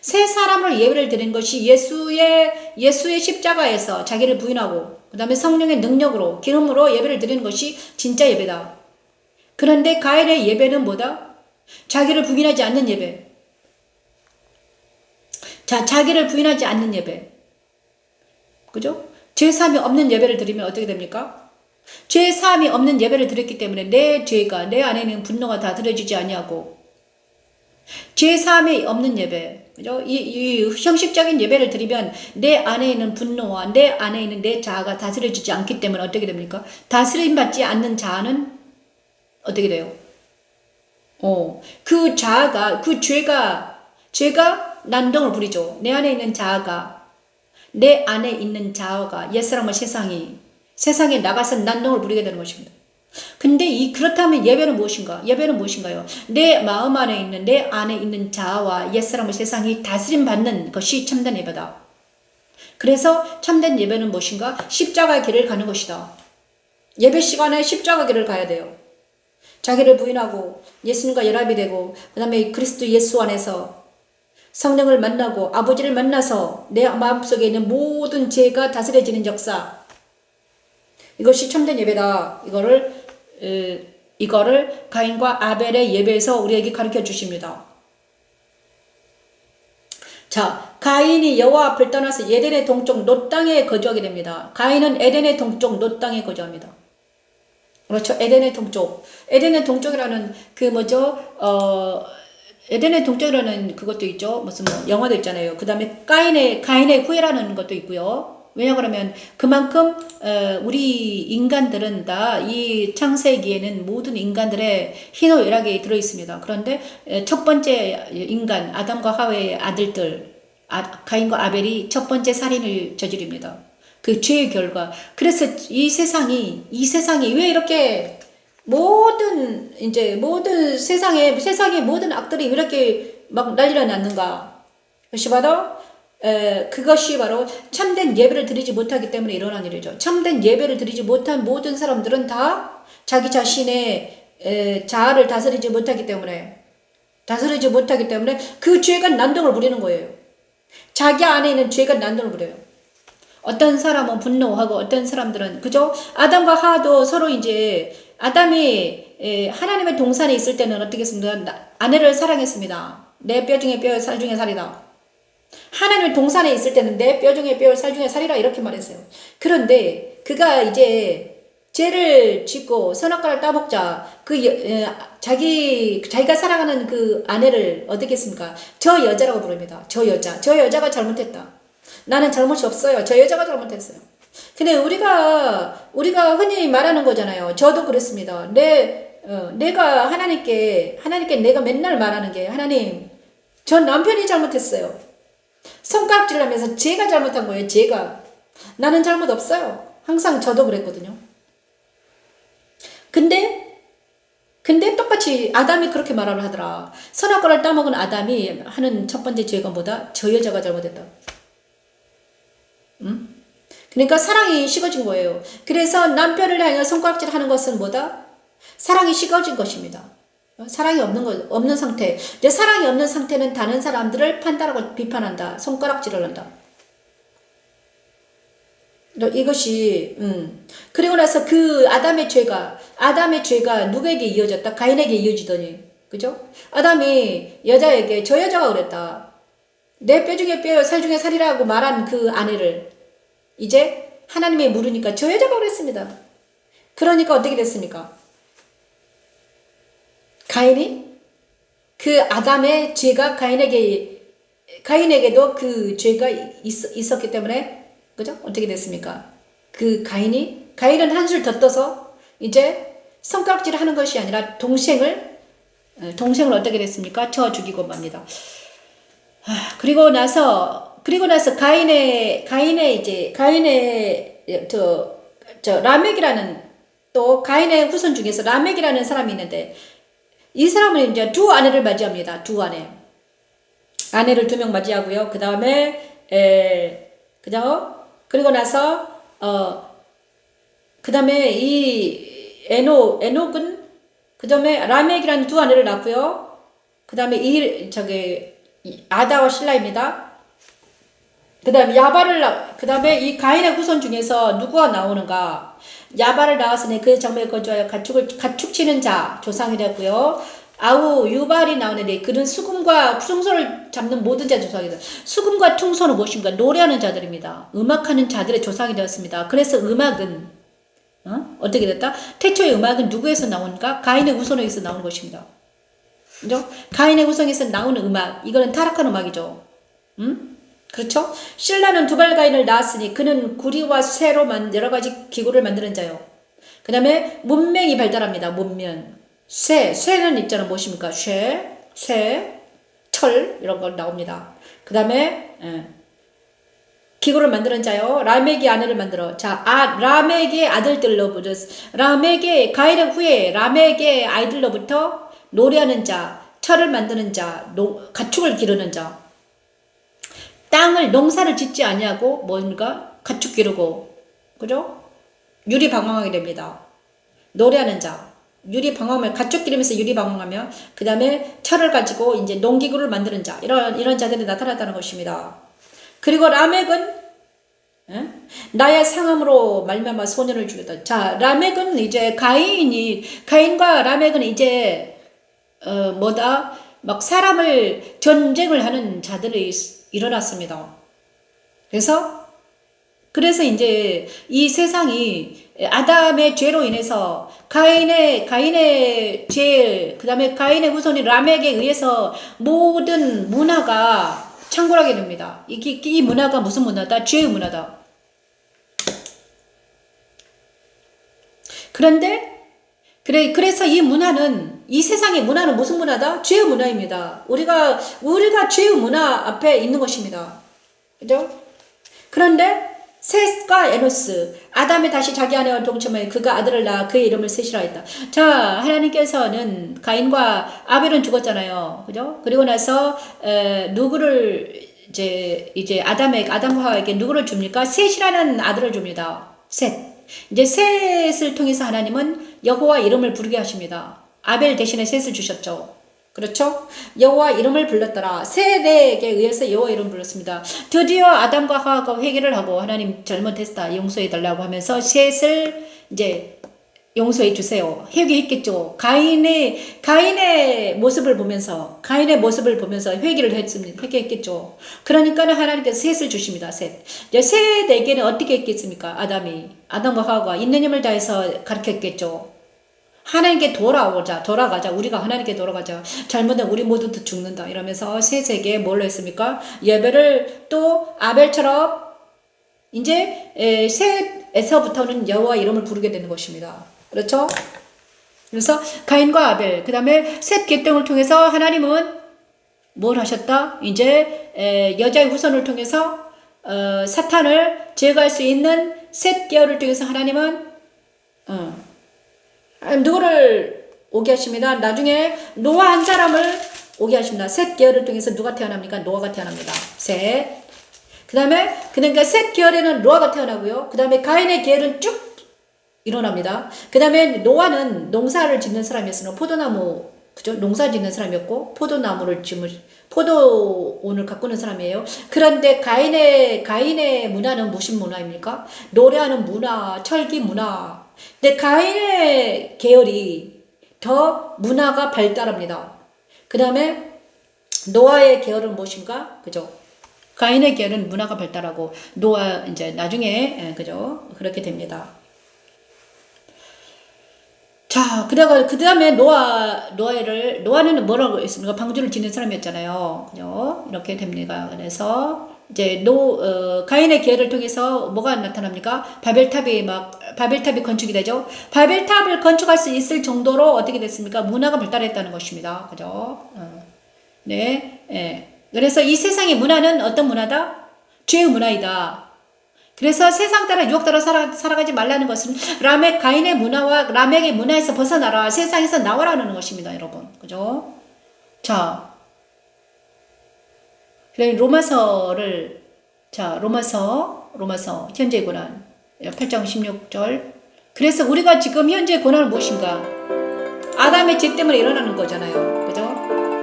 새 사람으로 예배를 드리는 것이 예수의 십자가에서 자기를 부인하고 그 다음에 성령의 능력으로 기름으로 예배를 드리는 것이 진짜 예배다. 그런데 가인의 예배는 뭐다? 자기를 부인하지 않는 예배. 자, 자기를 부인하지 않는 예배. 그죠? 죄사함이 없는 예배를 드리면 어떻게 됩니까? 죄사함이 없는 예배를 드렸기 때문에 내 죄가 내 안에 있는 분노가 다 드려지지 아니하고 죄사함이 없는 예배, 그죠? 이 형식적인 예배를 드리면 내 안에 있는 분노와 내 안에 있는 내 자아가 다스려지지 않기 때문에 어떻게 됩니까? 다스림 받지 않는 자아는 어떻게 돼요? 그 자아가 그 죄가 난동을 부리죠. 내 안에 있는 자아가 내 안에 있는 자아가 옛사람과 세상에 나가서 난동을 부리게 되는 것입니다. 근데 그렇다면 예배는 무엇인가? 예배는 무엇인가요? 내 마음 안에 있는 내 안에 있는 자아와 옛사람과 세상이 다스림 받는 것이 참된 예배다. 그래서 참된 예배는 무엇인가? 십자가의 길을 가는 것이다. 예배 시간에 십자가 길을 가야 돼요. 자기를 부인하고 예수님과 연합이 되고 그 다음에 그리스도 예수 안에서 성령을 만나고 아버지를 만나서 내 마음속에 있는 모든 죄가 다스려지는 역사, 이것이 참된 예배다. 이거를 가인과 아벨의 예배에서 우리에게 가르쳐 주십니다. 자, 가인이 여호와 앞을 떠나서 에덴의 동쪽 놋 땅에 거주하게 됩니다. 가인은 에덴의 동쪽 놋 땅에 거주합니다. 그렇죠. 에덴의 동쪽. 에덴의 동쪽이라는 에덴의 동쪽이라는 그것도 있죠. 무슨 영화도 있잖아요. 그 다음에 가인의 후예라는 것도 있고요. 왜냐 그러면 그만큼 우리 인간들은 다 이 창세기에는 모든 인간들의 희노애락이 들어있습니다. 그런데 첫 번째 인간 아담과 하와의 아들들 가인과 아벨이 첫 번째 살인을 저지릅니다. 그 죄의 결과. 그래서 이 세상이 왜 이렇게 모든 세상의 모든 악들이 왜 이렇게 막 난리가 났는가? 그것이 바로 참된 예배를 드리지 못하기 때문에 일어난 일이죠. 참된 예배를 드리지 못한 모든 사람들은 다 자기 자신의 자아를 다스리지 못하기 때문에 그 죄가 난동을 부리는 거예요. 자기 안에 있는 죄가 난동을 부려요. 어떤 사람은 분노하고 어떤 사람들은 그죠? 아담과 하와도 서로 이제 아담이 하나님의 동산에 있을 때는 어떻게 했습니까? 아내를 사랑했습니다. 내 뼈 중에 뼈, 살 중에 살이다. 하나님의 동산에 있을 때는 내 뼈 중에 뼈, 살 중에 살이라 이렇게 말했어요. 그런데 그가 이제 죄를 짓고 선악과를 따먹자 자기가 사랑하는 그 아내를 어떻게 했습니까? 저 여자라고 부릅니다. 저 여자가 잘못했다. 나는 잘못이 없어요. 저 여자가 잘못했어요. 근데 우리가 흔히 말하는 거잖아요. 저도 그랬습니다. 내가 하나님께 내가 맨날 말하는 게 하나님, 전 남편이 잘못했어요. 손가락질을 하면서 제가 잘못한 거예요. 나는 잘못 없어요. 항상 저도 그랬거든요. 근데 똑같이 아담이 그렇게 말을 하더라. 선악과를 따먹은 아담이 하는 첫 번째 죄가 뭐다? 저 여자가 잘못했다. 그러니까 사랑이 식어진 거예요. 그래서 남편을 향해 손가락질 하는 것은 뭐다? 사랑이 식어진 것입니다. 사랑이 없는 상태. 이제 사랑이 없는 상태는 다른 사람들을 판단하고 비판한다. 손가락질을 한다. 이것이 그리고 나서 그 아담의 죄가 누구에게 이어졌다? 가인에게 이어지더니, 그죠? 아담이 여자에게 저 여자가 그랬다. 내 뼈 중에 뼈, 살 중에 살이라고 말한 그 아내를 이제 하나님이 물으니까 저 여자가 그랬습니다. 그러니까 어떻게 됐습니까? 가인이 그 아담의 죄가 가인에게 가인에게도 그 죄가 있었기 때문에, 그죠? 어떻게 됐습니까? 그 가인은 한술 더 떠서 이제 손가락질 하는 것이 아니라 동생을 어떻게 됐습니까? 쳐 죽이고 맙니다. 그리고 나서 가인의 라멕이라는, 또 가인의 후손 중에서 라멕이라는 사람이 있는데, 이 사람은 이제 두 아내를 맞이합니다. 두 아내를 2명 맞이하고요. 그 다음에 그리고 나서 그 다음에 이 에녹은 그 다음에 라멕이라는 두 아내를 낳고요. 그 다음에 아다와 실라입니다. 그 다음에 이 가인의 후손 중에서 누구가 나오는가? 야발을 낳았으니 그 정맥에 거주하여 가축 치는 자 조상이 되었고요. 유발이 나오는데 그는 수금과 퉁소를 잡는 모든 자 조상이다. 수금과 퉁소는 무엇인가? 노래하는 자들입니다. 음악하는 자들의 조상이 되었습니다. 그래서 음악은 어떻게 됐다? 태초의 음악은 누구에서 나오는가? 가인의 후손에서 나오는 것입니다. 그죠? 가인의 후손에서 나오는 음악, 이거는 타락한 음악이죠. 그렇죠? 신라는 두발가인을 낳았으니 그는 구리와 쇠로 여러 가지 기구를 만드는 자요. 그 다음에 문명이 발달합니다. 쇠는 있잖아. 무엇입니까? 철 이런 거 나옵니다. 그 다음에 기구를 만드는 자요. 라멕이 아내를 만들어. 라멕의 아들들로부터, 가인의 후에 라멕의 아이들로부터 노래하는 자, 철을 만드는 자, 가축을 기르는 자. 농사를 짓지 아니하고 뭔가 가축 기르고, 그죠? 유리방황하게 됩니다. 노래하는 자, 가축 기르면서 유리방황하며, 그 다음에 철을 가지고 이제 농기구를 만드는 자, 이런 자들이 나타났다는 것입니다. 그리고 라멕은 나의 상함으로 말미암아 소년을 죽였다. 자, 라멕은 이제 가인과 라멕은 이제 막 전쟁을 하는 자들이 일어났습니다. 그래서 이제 이 세상이 아담의 죄로 인해서 가인의 죄, 그 다음에 가인의 후손인 라멕에 의해서 모든 문화가 창궐하게 됩니다. 이 문화가 무슨 문화다? 죄의 문화다. 그래서 이 세상의 문화는 무슨 문화다? 죄의 문화입니다. 우리가 죄의 문화 앞에 있는 것입니다. 그죠? 그런데 셋과 에노스, 아담이 다시 자기 아내와 동침하여 그가 아들을 낳아 그의 이름을 셋이라 했다. 자, 하나님께서는 가인과 아벨은 죽었잖아요. 그죠? 그리고 나서 누구를 이제 아담과 하와에게 누구를 줍니까? 셋이라는 아들을 줍니다. 이제 셋을 통해서 하나님은 여호와 이름을 부르게 하십니다. 아벨 대신에 셋을 주셨죠. 그렇죠? 여호와 이름을 불렀더라. 셋에게 의해서 여호와 이름을 불렀습니다. 드디어 아담과 하와가 회개를 하고 하나님 잘못했다, 용서해 달라고 하면서 셋을 이제 용서해 주세요. 회개했겠죠. 가인의 모습을 보면서 회개했겠죠. 그러니까는 하나님께서 셋을 주십니다. 셋에게는 어떻게 했겠습니까? 아담과 하와가 있는 힘을 다해서 가르쳤겠죠. 하나님께 돌아가자. 우리가 하나님께 돌아가자. 잘못은 우리 모두 죽는다. 이러면서 셋에게 뭘로 했습니까? 예배를 또 아벨처럼 이제 셋에서부터는 여호와 이름을 부르게 되는 것입니다. 그렇죠? 그래서 가인과 아벨, 그 다음에 셋 계통을 통해서 하나님은 뭘 하셨다? 이제 여자의 후손을 통해서 사탄을 제거할 수 있는 셋 계열을 통해서 하나님은 누구를 오게 하십니다. 나중에 노아 한 사람을 오게 하십니다. 셋 계열을 통해서 누가 태어납니까? 노아가 태어납니다. 그 다음에 그러니까 셋 계열에는 노아가 태어나고요. 그 다음에 가인의 계열은 쭉 일어납니다. 그 다음에 노아는 농사를 짓는 사람이었으나 그죠? 농사 짓는 사람이었고 포도원을 가꾸는 사람이에요. 그런데 가인의 문화는 무슨 문화입니까? 노래하는 문화, 철기 문화. 근데 가인의 계열이 더 문화가 발달합니다. 그 다음에 노아의 계열은 무엇인가? 그죠? 가인의 계열은 문화가 발달하고 노아 이제 나중에 그죠? 그렇게 됩니다. 자, 그 다음에 노아는 뭐라고 했습니까? 방주를 짓는 사람이었잖아요. 그죠? 이렇게 됩니다. 그래서, 이제, 가인의 기회를 통해서 뭐가 나타납니까? 바벨탑이 건축이 되죠? 바벨탑을 건축할 수 있을 정도로 어떻게 됐습니까? 문화가 발달했다는 것입니다. 그죠? 네, 예. 그래서 이 세상의 문화는 어떤 문화다? 죄의 문화이다. 그래서 세상 따라 유혹 따라 살아가지 말라는 것은 가인의 문화와 라멕의 문화에서 벗어나라. 세상에서 나와라는 것입니다, 여러분. 그죠? 자, 로마서 현재의 고난 8장 16절. 그래서 우리가 지금 현재의 고난은 무엇인가? 아담의 죄 때문에 일어나는 거잖아요. 그죠?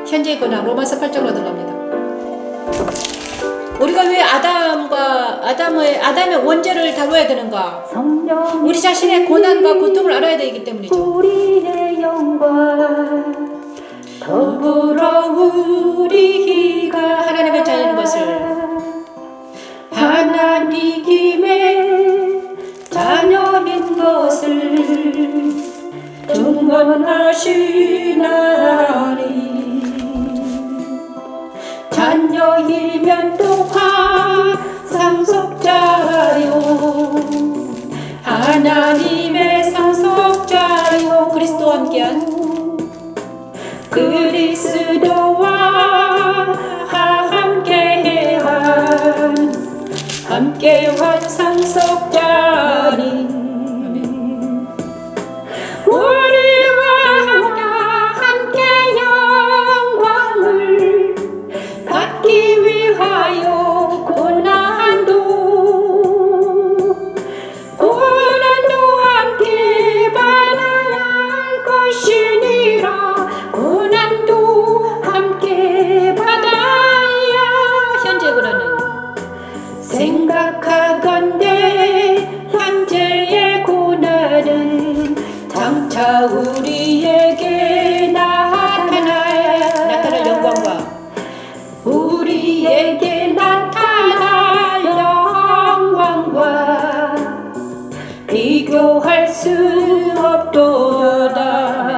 현재의 고난 로마서 8장으로 들어갑니다. 우리가 왜 아담의 원죄를 다뤄야 되는가? 우리 자신의 고난과 고통을 알아야 되기 때문이죠. 우리의 영광 더불어 우리가 하나님의 자녀인 것을 하나님의 자녀인 것을 증언하시나니 자녀이면 또한 상속자요 하나님의 상속자요 그리스도와 함께한 상속자니 우리와 함께 영광을 받기 위하여 고난도 함께 받아야 할 것이니라 고난도 함께 받아야 현재 고난은 생각하건대 현재의 고난은 장차 우리에게 나타날 영광과 우리에게 나타날 영광과 비교할 수 없도다.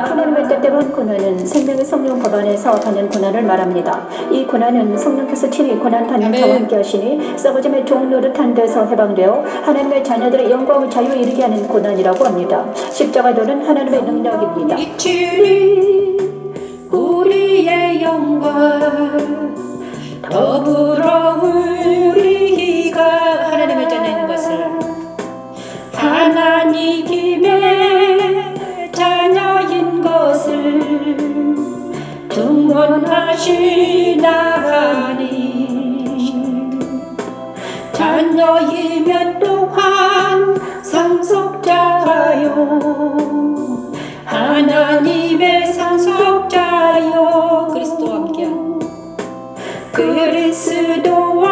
하나님의 뜻대로운 고난은 생명의 성령 법안에서 받는 고난을 말합니다. 이 고난은 성령께서 친히 고난 받는 자와 함께 하시니 썩어짐의 종 노릇한 데서 해방되어 하나님의 자녀들의 영광을 자유에 이르게 하는 고난이라고 합니다. 십자가도는 하나님의 능력입니다. 이치리 우리의 영광 더불어 우리가 하나님의 자녀인 것을 하나님의 자녀인 것을 증언하시나니 자녀이면 또한 상속자요 하나님의 상속자요 그리스도와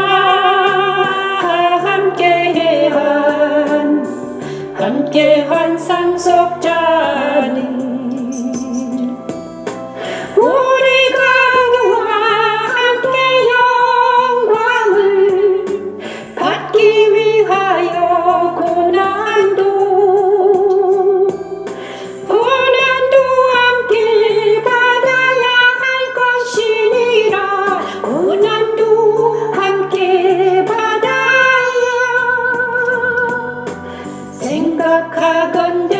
함께한 상속자니 우리가 그와 함께 영광을 받기 위하여 고난도 함께 받아야 할 것이니라 고난도 함께 받아야 생각하건대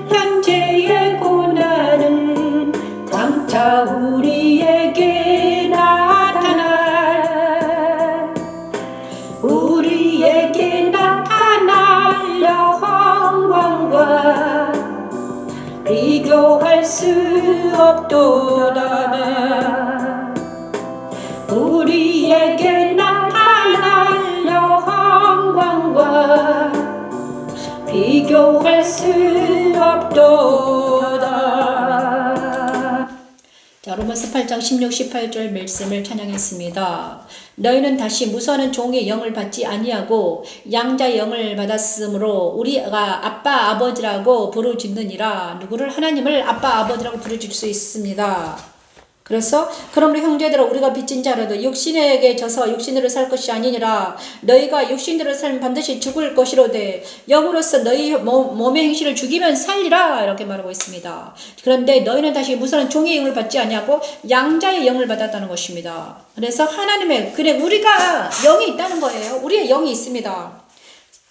현재의 고난은 장차 우리에게 나타날 영광과 비교할 수 없도다. 우리에게 나타날 영광과 비교할 수 없도다. 자, 로마서 8장 16, 18절 말씀을 찬양했습니다. 너희는 다시 무수하는 종의 영을 받지 아니하고 양자의 영을 받았으므로 우리가 아빠 아버지라고 부르짖느니라. 누구를? 하나님을 아빠 아버지라고 부르짖을 수 있습니다. 그래서 그러므로 형제들아 우리가 빚진 자라도 육신에게 져서 육신으로 살 것이 아니니라. 너희가 육신으로 살면 반드시 죽을 것이로되 영으로서 너희 몸의 행실을 죽이면 살리라 이렇게 말하고 있습니다. 그런데 너희는 다시 무슨 종의 영을 받지 아니하고 양자의 영을 받았다는 것입니다. 그래서 하나님의 그래 우리가 영이 있다는 거예요. 우리의 영이 있습니다.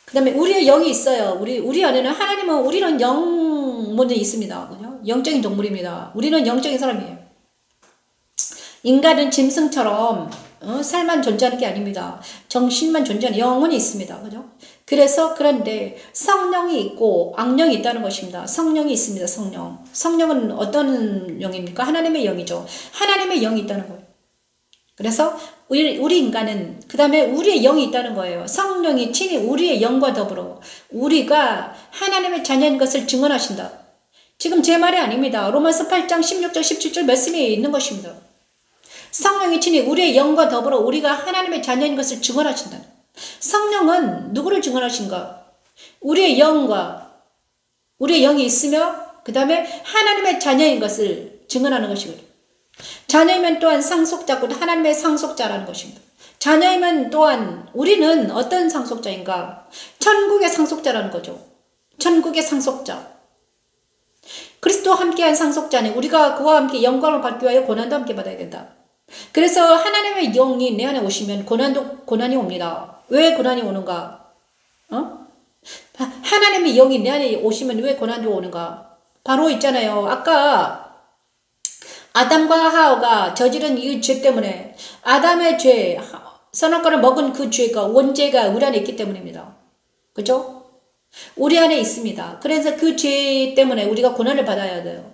그 다음에 우리의 영이 있어요. 우리 안에는 우리는 영문이 있습니다. 그죠? 영적인 동물입니다. 우리는 영적인 사람이에요. 인간은 짐승처럼 살만 존재하는 게 아닙니다. 정신만 존재하는 영혼이 있습니다. 그죠? 그래서 그런데 성령이 있고 악령이 있다는 것입니다. 성령이 있습니다. 성령은 어떤 영입니까? 하나님의 영이죠. 하나님의 영이 있다는 거예요. 그래서 우리 인간은 그 다음에 우리의 영이 있다는 거예요. 성령이 친히 우리의 영과 더불어 우리가 하나님의 자녀인 것을 증언하신다. 지금 제 말이 아닙니다. 로마서 8장 16절 17절 말씀이 있는 것입니다. 성령이 친히 우리의 영과 더불어 우리가 하나님의 자녀인 것을 증언하신다. 성령은 누구를 증언하신가? 우리의 영이 있으며 그 다음에 하나님의 자녀인 것을 증언하는 것이거든요. 자녀이면 또한 상속자고 하나님의 상속자라는 것입니다. 자녀이면 또한 우리는 어떤 상속자인가? 천국의 상속자라는 거죠. 천국의 상속자. 그리스도와 함께한 상속자는 우리가 그와 함께 영광을 받기 위하여 고난도 함께 받아야 된다. 그래서 하나님의 영이 내 안에 오시면 고난이 옵니다. 왜 고난이 오는가? 하나님의 영이 내 안에 오시면 왜 고난이 오는가? 바로 있잖아요. 아까 아담과 하와가 저지른 이 죄 때문에 아담의 죄, 선악과를 먹은 그 죄가 원죄가 우리 안에 있기 때문입니다. 그죠? 우리 안에 있습니다. 그래서 그 죄 때문에 우리가 고난을 받아야 돼요.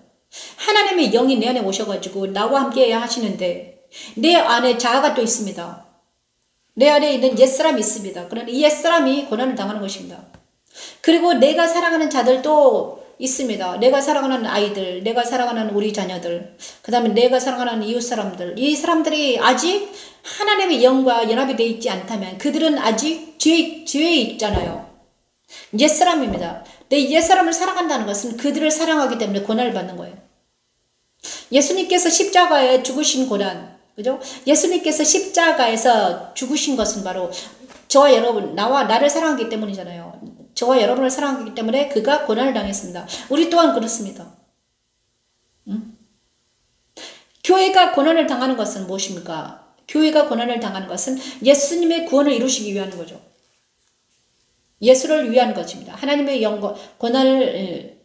하나님의 영이 내 안에 오셔가지고 나와 함께 하시는데 내 안에 자아가 또 있습니다. 내 안에 있는 옛사람이 있습니다. 그러나 이 옛사람이 고난을 당하는 것입니다. 그리고 내가 사랑하는 자들도 있습니다. 내가 사랑하는 아이들, 내가 사랑하는 우리 자녀들, 그 다음에 내가 사랑하는 이웃 사람들, 이 사람들이 아직 하나님의 영과 연합이 되어 있지 않다면 그들은 아직 죄에 있잖아요. 옛사람입니다. 내 옛사람을 사랑한다는 것은 그들을 사랑하기 때문에 고난을 받는 거예요. 예수님께서 십자가에 죽으신 고난, 그죠? 예수님께서 십자가에서 죽으신 것은 바로 저와 여러분, 나를 사랑하기 때문이잖아요. 저와 여러분을 사랑하기 때문에 그가 고난을 당했습니다. 우리 또한 그렇습니다. 교회가 고난을 당하는 것은 무엇입니까? 교회가 고난을 당하는 것은 예수님의 구원을 이루시기 위한 거죠. 예수를 위한 것입니다. 하나님의 영과 고난을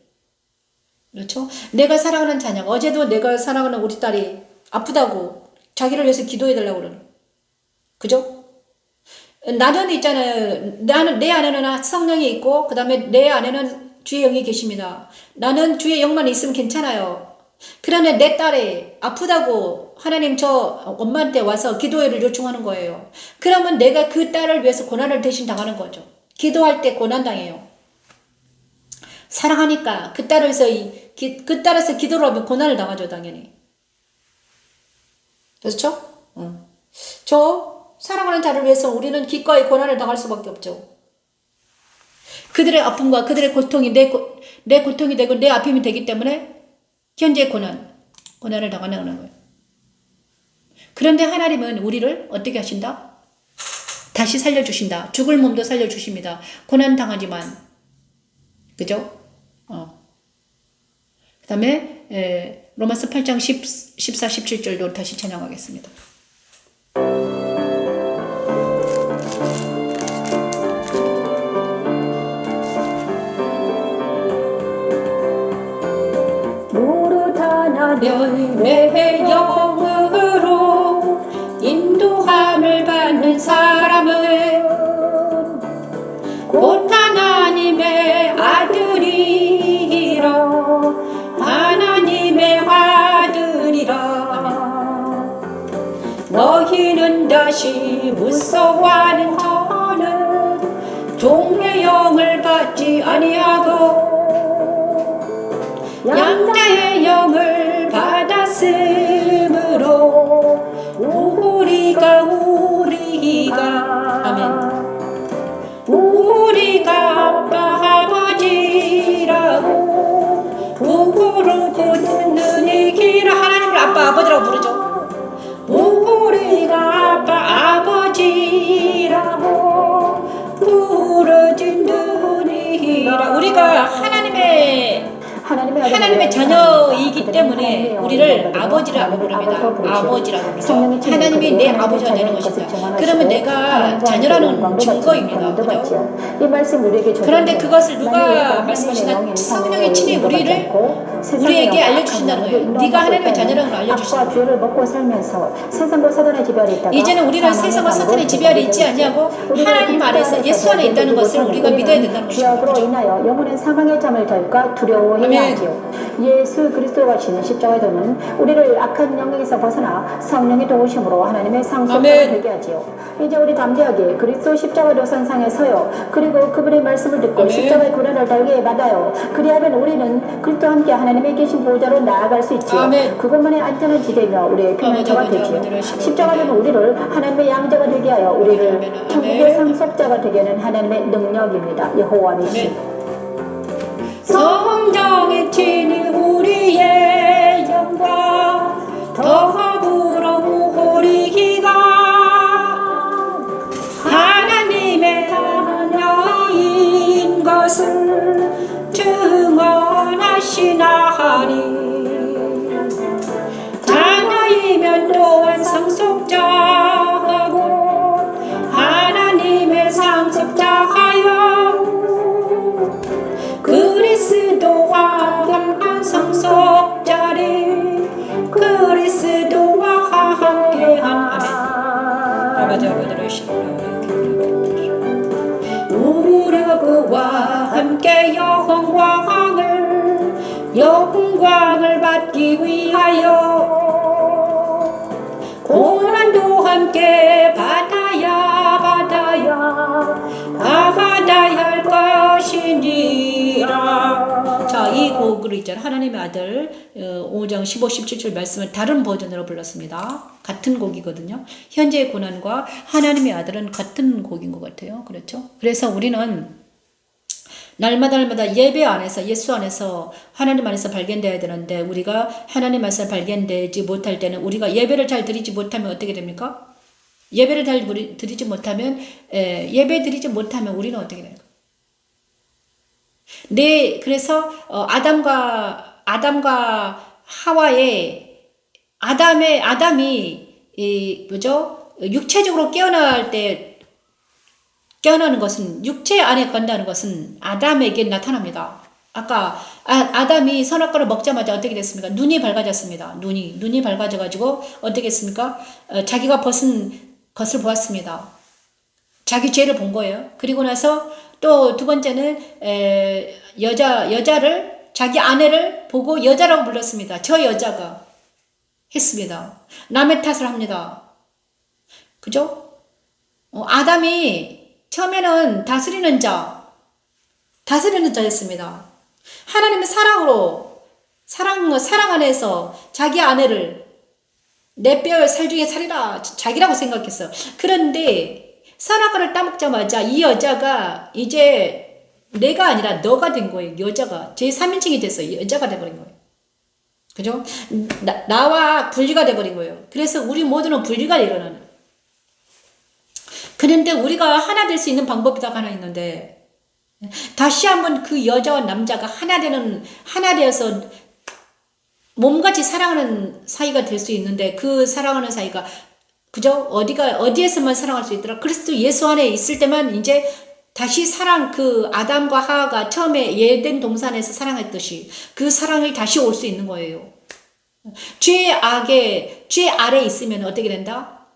그렇죠? 내가 사랑하는 자녀가 어제도 내가 사랑하는 우리 딸이 아프다고 자기를 위해서 기도해달라고 그러는 그죠? 나는 있잖아요. 내 안에는 성령이 있고 그 다음에 내 안에는 주의 영이 계십니다. 나는 주의 영만 있으면 괜찮아요. 그러나 내 딸이 아프다고 하나님 저 엄마한테 와서 기도를 요청하는 거예요. 그러면 내가 그 딸을 위해서 고난을 대신 당하는 거죠. 기도할 때 고난 당해요. 사랑하니까 그 딸에서 기도를 하면 고난을 당하죠, 당연히. 그렇죠? 저 사랑하는 자를 위해서 우리는 기꺼이 고난을 당할 수밖에 없죠. 그들의 아픔과 그들의 고통이 내 고통이 되고 내 아픔이 되기 때문에 현재 고난을 당하는 거예요. 그런데 하나님은 우리를 어떻게 하신다? 다시 살려주신다. 죽을 몸도 살려주십니다. 고난 당하지만, 그죠? 그 다음에 로마서 8장 14, 17절도 다시 찬양하겠습니다. 무릇 하나 열매의 영으로 인도함을 받는 사람은 곧 하나님의 아들이라. 하나님의 아들이라. 너희는 다시 무서워하는 자는 종의 영을 받지 아니하고 양자의 영을 받았으므로 우리가 아멘. 우리가 아빠 아버지라고 부르고 듣는 이기라. 하나님을 아빠 아버지라고 부르죠. 하나님의 자녀이기 때문에 우리를 아버지라고 부릅니다. 아버지라고 그러죠. 하나님이 내 아버지가 되는 것입니다. 그러면 내가 자녀라는 증거입니다. 그죠? 그런데 그것을 누가 말씀하시나? 성령이 친히 우리에게 알려주신다는 거예요. 네가 하나님의 자녀라는 걸 알려주신다는 거예요. 이제는 우리는 세상과 사탄의 지배 아래 있지 않냐고 하나님 아래서 예수 안에 있다는 것을 우리가 믿어야 된다는 것입니다. 죄악으로 인하여 영원한 사망의 잠을 덜까 두려워해야 하지요. 예수 그리스도가 지는 십자가의 도는 우리를 악한 영역에서 벗어나 성령의 도우심으로 하나님의 상속자가 되게 하지요. 이제 우리 담대하게 그리스도 십자가 도선상에 서요. 그리고 그분의 말씀을 듣고 십자가의 고난을 달게 받아요. 그리하면 우리는 그리스도와 함께 하나님의 계신 보호자로 나아갈 수 있지요. 그것만의 안전한 지대며 우리의 피난처가 되지요. 십자가는 우리를 하나님의 양자가 되게 하여 우리를 천국의 상속자가 되게 하는 하나님의 능력입니다. 여호와이시. 성령의 친히 우리의 영광 더불어 우리가 하나님의 자녀인 것을 증언하시나니 자녀이면 또한 상속자하고 하나님의 상속자하여 그리스도와 함께 상속자리 그리스도와 함께한 우리가 그와 함께 영광을 받기 위하여 고난도 함께 받아야 할 것이니라. 자, 이 곡을 있잖아. 하나님의 아들 5장 15, 17절 말씀을 다른 버전으로 불렀습니다. 같은 곡이거든요. 현재의 고난과 하나님의 아들은 같은 곡인 것 같아요. 그렇죠? 그래서 우리는 날마다 예배 안에서 예수 안에서 하나님 안에서 발견되어야 되는데 우리가 하나님 안에서 발견되지 못할 때는 우리가 예배를 잘 드리지 못하면 어떻게 됩니까? 예배를 잘 드리지 못하면 우리는 어떻게 될까? 네, 그래서 아담과 하와의 아담이 육체적으로 깨어나는 것은 육체 안에 건다는 것은 아담에게 나타납니다. 아까 아담이 선악과를 먹자마자 어떻게 됐습니까? 눈이 밝아졌습니다. 눈이 밝아져 가지고 어떻게 했습니까? 자기가 벗은 것을 보았습니다. 자기 죄를 본 거예요. 그리고 나서 또 두 번째는 여자를 자기 아내를 보고 여자라고 불렀습니다. 저 여자가 했습니다. 남의 탓을 합니다. 그죠? 아담이 처음에는 다스리는 자였습니다. 하나님의 사랑 안에서 자기 아내를 내 뼈의 살 중에 살이라 자기라고 생각했어. 그런데 선악과를 따먹자마자 이 여자가 이제 내가 아니라 너가 된 거예요. 여자가 제3인칭이 됐어요. 여자가 돼버린 거예요. 그죠? 나와 분리가 돼버린 거예요. 그래서 우리 모두는 분리가 일어나는. 그런데 우리가 하나 될 수 있는 방법이 딱 하나 있는데 다시 한번 그 여자와 남자가 하나 되어서 몸같이 사랑하는 사이가 될 수 있는데 그 사랑하는 사이가 그죠? 어디에서만 사랑할 수 있더라? 그리스도 예수 안에 있을 때만 이제 다시 그 아담과 하와가 처음에 에덴 동산에서 사랑했듯이 그 사랑이 다시 올 수 있는 거예요. 죄 아래 있으면 어떻게 된다?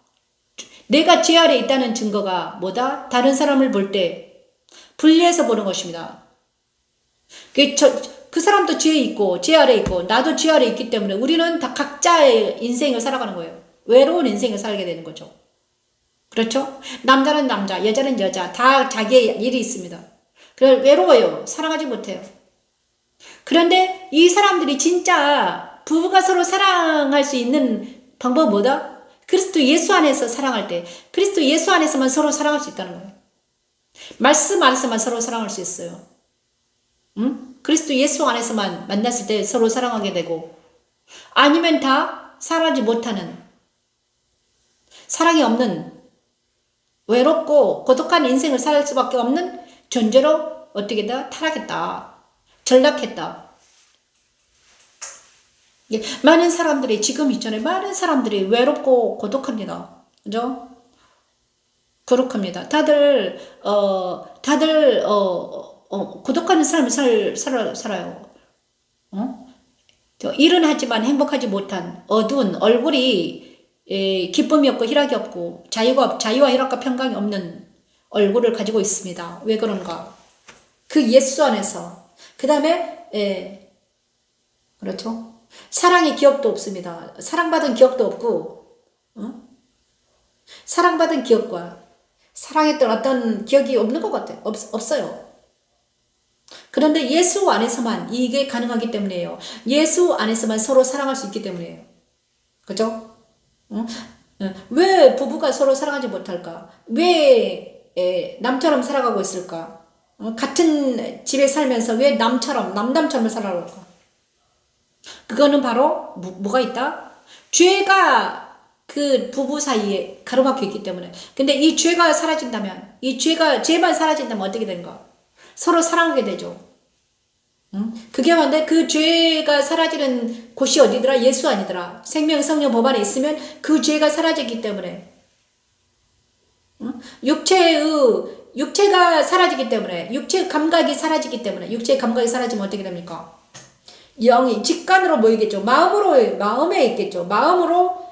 내가 죄 아래 있다는 증거가 뭐다? 다른 사람을 볼 때 분리해서 보는 것입니다. 그 사람도 죄에 있고 죄 아래 있고 나도 죄 아래 있기 때문에 우리는 다 각자의 인생을 살아가는 거예요. 외로운 인생을 살게 되는 거죠. 그렇죠? 남자는 남자, 여자는 여자, 다 자기의 일이 있습니다. 그래 외로워요. 사랑하지 못해요. 그런데 이 사람들이 진짜 부부가 서로 사랑할 수 있는 방법은 뭐다? 그리스도 예수 안에서 사랑할 때 그리스도 예수 안에서만 서로 사랑할 수 있다는 거예요. 말씀 안에서만 서로 사랑할 수 있어요. 그리스도 예수 안에서만 만났을 때 서로 사랑하게 되고 아니면 다 사랑하지 못하는 사랑이 없는 외롭고 고독한 인생을 살 수밖에 없는 존재로 어떻게 다 타락했다. 전락했다. 많은 사람들이 지금 있잖아요. 많은 사람들이 외롭고 고독합니다. 그죠? 거룩합니다. 다들 고독한 삶을 살아요. 어? 일은 하지만 행복하지 못한 어두운 얼굴이 기쁨이 없고 희락이 없고 자유와 희락과 평강이 없는 얼굴을 가지고 있습니다. 왜 그런가? 그 예수 안에서 그 다음에 그렇죠? 사랑의 기억도 없습니다. 사랑받은 기억도 없고 사랑받은 기억과 사랑했던 어떤 기억이 없는 것 같아요. 없어요. 그런데 예수 안에서만 이게 가능하기 때문이에요. 예수 안에서만 서로 사랑할 수 있기 때문이에요. 그죠? 왜 부부가 서로 사랑하지 못할까? 왜 남처럼 살아가고 있을까? 같은 집에 살면서 왜 남처럼 살아갈까? 그거는 바로 뭐가 있다? 죄가 그 부부 사이에 가로막혀 있기 때문에. 근데 이 죄가 사라진다면, 죄만 사라진다면 어떻게 되는가? 서로 사랑하게 되죠. 그게 맞는데 그 죄가 사라지는 곳이 어디더라? 예수 아니더라. 생명, 성령, 법 안에 있으면 그 죄가 사라지기 때문에. 육체가 사라지기 때문에, 육체 감각이 사라지기 때문에, 육체 감각이 사라지면 어떻게 됩니까? 영이 직관으로 모이겠죠. 마음에 있겠죠. 마음으로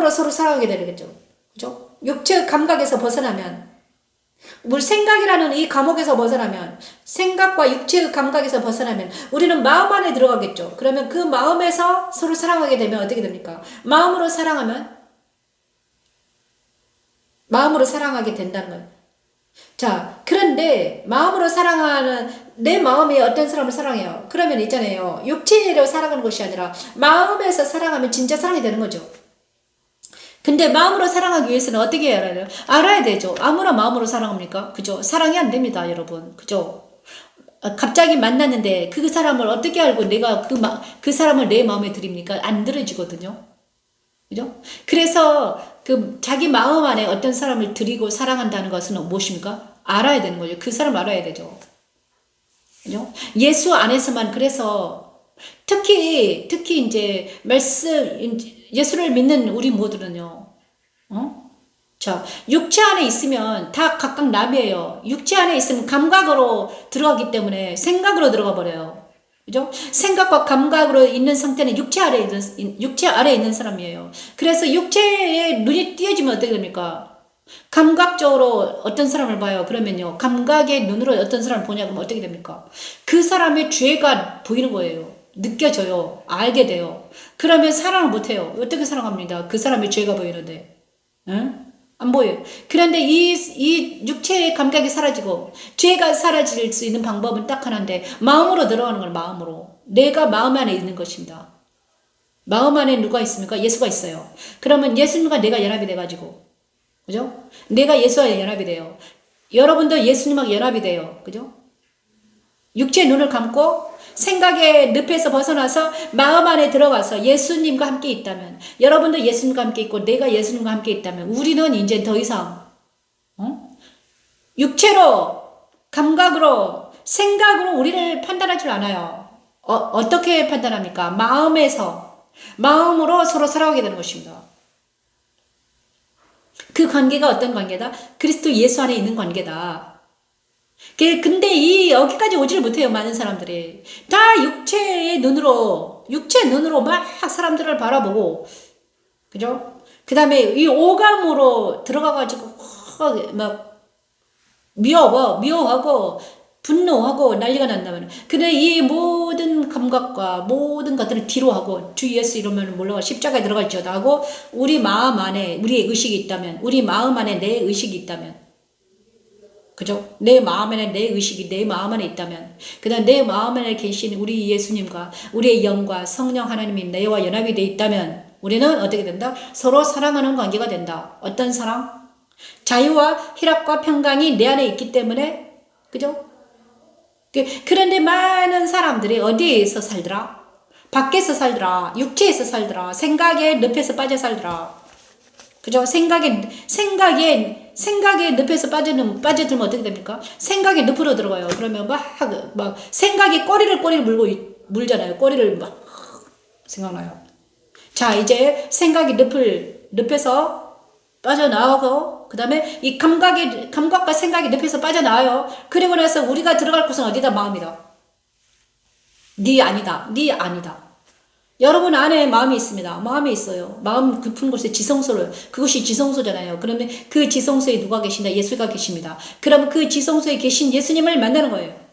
서로 사랑하게 되겠죠. 그죠? 육체 감각에서 벗어나면, 우리 생각이라는 이 감옥에서 벗어나면, 생각과 육체의 감각에서 벗어나면, 우리는 마음 안에 들어가겠죠. 그러면 그 마음에서 서로 사랑하게 되면 어떻게 됩니까? 마음으로 사랑하게 된다는 거예요. 자, 그런데 마음으로 사랑하는 내 마음이 어떤 사람을 사랑해요? 그러면 있잖아요. 육체로 사랑하는 것이 아니라 마음에서 사랑하면 진짜 사랑이 되는 거죠. 근데 마음으로 사랑하기 위해서는 어떻게 해야 알아요? 알아야 되죠. 아무나 마음으로 사랑합니까? 그죠? 사랑이 안 됩니다, 여러분. 그죠? 갑자기 만났는데 그 사람을 어떻게 알고 내가 그 사람을 내 마음에 들입니까? 안 들어지거든요. 그죠? 그래서 그 자기 마음 안에 어떤 사람을 들이고 사랑한다는 것은 무엇입니까? 알아야 되는 거죠. 그 사람 알아야 되죠. 그죠? 예수 안에서만. 그래서 특히 이제 예수를 믿는 우리 모두는요. 자, 육체 안에 있으면 다 각각 남이에요. 육체 안에 있으면 감각으로 들어가기 때문에 생각으로 들어가 버려요. 그죠? 생각과 감각으로 있는 상태는 육체 아래에 있는 사람이에요. 그래서 육체에 눈이 띄어지면 어떻게 됩니까? 감각적으로 어떤 사람을 봐요. 그러면요. 감각의 눈으로 어떤 사람을 보냐 그러면 어떻게 됩니까? 그 사람의 죄가 보이는 거예요. 느껴져요. 알게 돼요. 그러면 사랑을 못해요. 어떻게 사랑합니다. 그 사람의 죄가 보이는데. 응? 안 보여요. 그런데 이 육체의 감각이 사라지고 죄가 사라질 수 있는 방법은 딱 하나인데 마음으로 들어가는 건 마음으로. 내가 마음 안에 있는 것입니다. 마음 안에 누가 있습니까? 예수가 있어요. 그러면 예수님과 내가 연합이 돼가지고, 그죠? 내가 예수와 연합이 돼요. 여러분도 예수님하고 연합이 돼요. 그죠? 육체의 눈을 감고 생각의 늪에서 벗어나서 마음 안에 들어가서 예수님과 함께 있다면, 여러분도 예수님과 함께 있고 내가 예수님과 함께 있다면 우리는 이제 더 이상 육체로, 감각으로, 생각으로 우리를 판단할 줄 알아요. 어떻게 판단합니까? 마음으로 서로 살아가게 되는 것입니다. 그 관계가 어떤 관계다? 그리스도 예수 안에 있는 관계다. 근데 여기까지 오지를 못해요. 많은 사람들이 다 육체의 눈으로 막 사람들을 바라보고, 그죠? 그 다음에 이 오감으로 들어가가지고 막 미워하고 분노하고 난리가 난다면, 근데 이 모든 감각과 모든 것들을 뒤로 하고 주 예수 이러면 몰라가 십자가에 들어갈지어다 하고 우리 마음 안에 우리의 의식이 있다면, 우리 마음 안에 내 의식이 있다면, 그죠? 내 마음 안에 내 의식이 내 마음 안에 있다면, 그 다음 내 마음 안에 계신 우리 예수님과 우리의 영과 성령 하나님이 내와 연합이 되어 있다면 우리는 어떻게 된다? 서로 사랑하는 관계가 된다. 어떤 사랑? 자유와 희락과 평강이 내 안에 있기 때문에, 그죠? 그런데 많은 사람들이 어디에서 살더라? 밖에서 살더라. 육체에서 살더라. 생각의 늪에서 빠져 살더라. 그죠? 생각의 늪에서 빠져들면 어떻게 됩니까? 생각의 늪으로 들어가요. 그러면 막 생각이 꼬리를 물잖아요. 꼬리를 막 생각나요. 자, 이제 생각이 늪에서 빠져나오고, 그 다음에 이 감각과 생각이 늪에서 빠져나와요. 그리고 나서 우리가 들어갈 곳은 어디다? 마음이다. 네 아니다. 네 아니다. 여러분 안에 마음이 있습니다. 마음이 있어요. 마음 깊은 곳에 지성소를, 그것이 지성소잖아요. 그러면 그 지성소에 누가 계신다? 예수가 계십니다. 그럼 그 지성소에 계신 예수님을 만나는 거예요.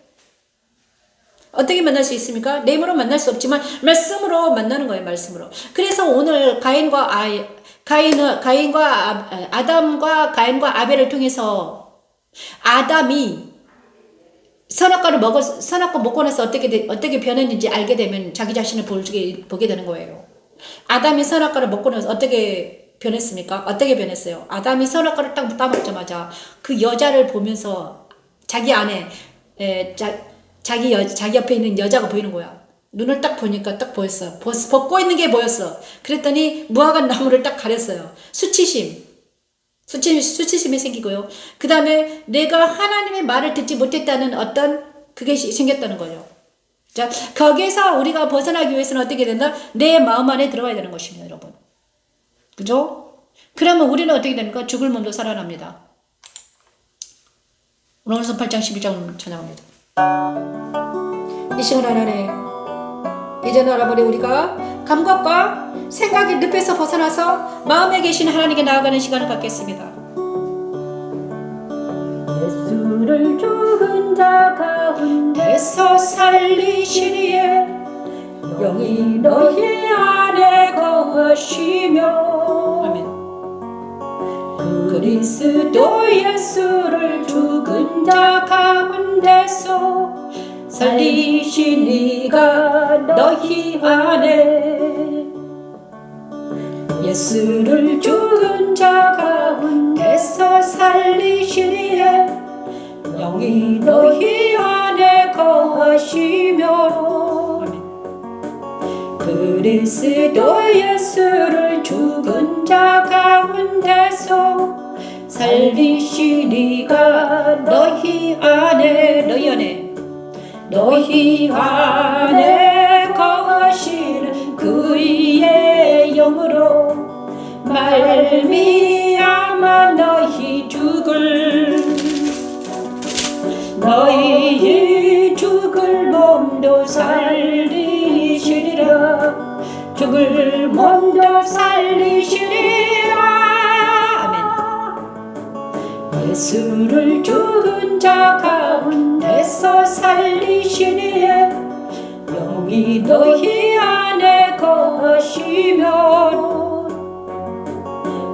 어떻게 만날 수 있습니까? 내 힘으로 만날 수 없지만 말씀으로 만나는 거예요. 말씀으로. 그래서 오늘 아담과 가인과 아벨을 통해서 아담이 선악과 먹고 나서 어떻게 변했는지 알게 되면 자기 자신을 보게 되는 거예요. 아담이 선악과를 먹고 나서 어떻게 변했습니까? 어떻게 변했어요? 아담이 선악과를 딱 따먹자마자 그 여자를 보면서 자기 안에 자기 옆에 있는 여자가 보이는 거야. 눈을 딱 보니까 딱 보였어. 벗고 있는 게 보였어. 그랬더니 무화과 나무를 딱 가렸어요. 수치심이 생기고요. 그 다음에 내가 하나님의 말을 듣지 못했다는 어떤 그게 생겼다는 거예요. 자, 거기에서 우리가 벗어나기 위해서는 어떻게 된다? 내 마음 안에 들어가야 되는 것입니다, 여러분. 그죠? 그러면 우리는 어떻게 됩니까? 죽을 몸도 살아납니다. 로마서 8장 11장 찬양합니다. 이 시간 하나님, 이제는 알아보니 우리가 감각과 생각의 늪에서 벗어나서 마음에 계신 하나님께 나아가는 시간을 갖겠습니다. 예수를 죽은 자 가운데서 살리시리에 영이 너희 안에 거하시며 아멘. 그리스도 예수를 죽은 자 가운데서 살리신 이가 너희 안에 예수를 죽은 자 가운데서 살리시리에 영이 너희 안에 거하시며 그리스도 예수를 죽은 자 가운데서 살리신 이가 너희 안에 거하시는 그의 영으로 말미암아 너희 죽을 몸도 살리시리라. 죽을 몸도 살리시리라. 아멘. 예수를 죽은 자 가운데서 살리시리에 영이 너희 안에 거하시며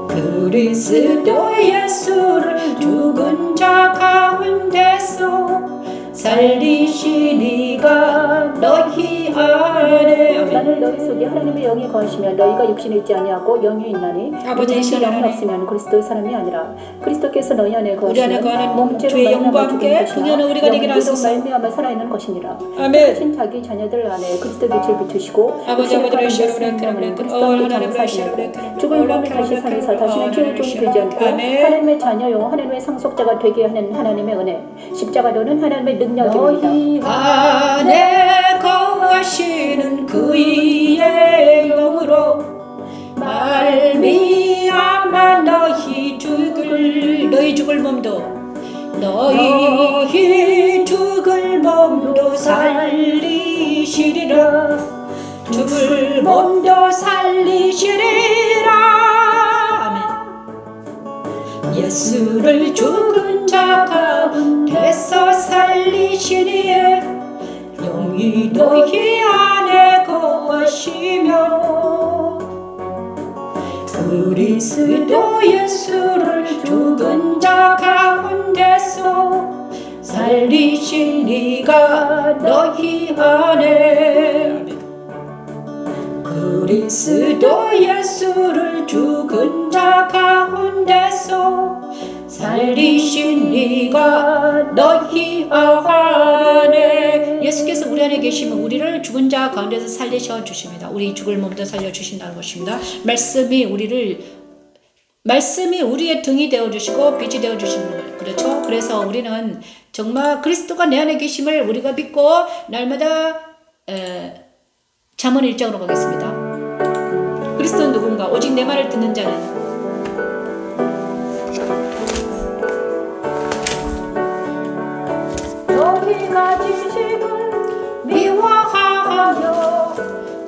그리스도 예수를 죽은 자 가운데서 살리신 이가 너희 안에 만일 너희 속에 하나님의 영이 거하시면 너희가 육신에 있지 아니하고 영이 있나니 아버지의 육신에 영이 신앙이 없으면 그리스도의 사람이 아니라 그리스도께서 너희 안에 우리 안에 거하시면 거하는 몸죄로 주의 영과 말미암아 함께 죽은 그녀는 것이나 우리가 되게 영으로 하소서. 말미암아 살아있는 것이니라. 아멘. 하신 자기 자녀들 안에 그리스도 빛을 비추시고 아버지 아버지를 그리스도 하나님을 죽을 몸을 다시 살리사 다시는 죄의 종이 되지 않고 하나님의 자녀요 하나님의 상속자가 되게 하는 하나님의 은혜 십자가로는 하나님의 능력입니다. 안에 거하시는 그의 영으로 말미암아 너희 죽을 몸도 살리시리라. 죽을 몸도 살리시리라. 아멘. 예수를 죽은 자 가운데서 살리시리에 영이 너희 안에 거하시며 그리스도 예수를 죽은 자 가운데서 살리신 이가 너희 안에 그리스도 예수를 죽은 자 가운데서 살리신 이가 너희 안에 예수께서 우리 안에 계시면 우리를 죽은 자 가운데서 살리셔 주십니다. 우리 죽을 몸도 살려 주신다는 것입니다. 말씀이 우리의 등이 되어 주시고 빛이 되어 주시는 거예요. 그렇죠? 그래서 우리는 정말 그리스도가 내 안에 계심을 우리가 믿고 날마다 잠언 1장으로 가겠습니다. 그리스도는 누군가? 오직 내 말을 듣는 자는 너희가 지식을 미워하며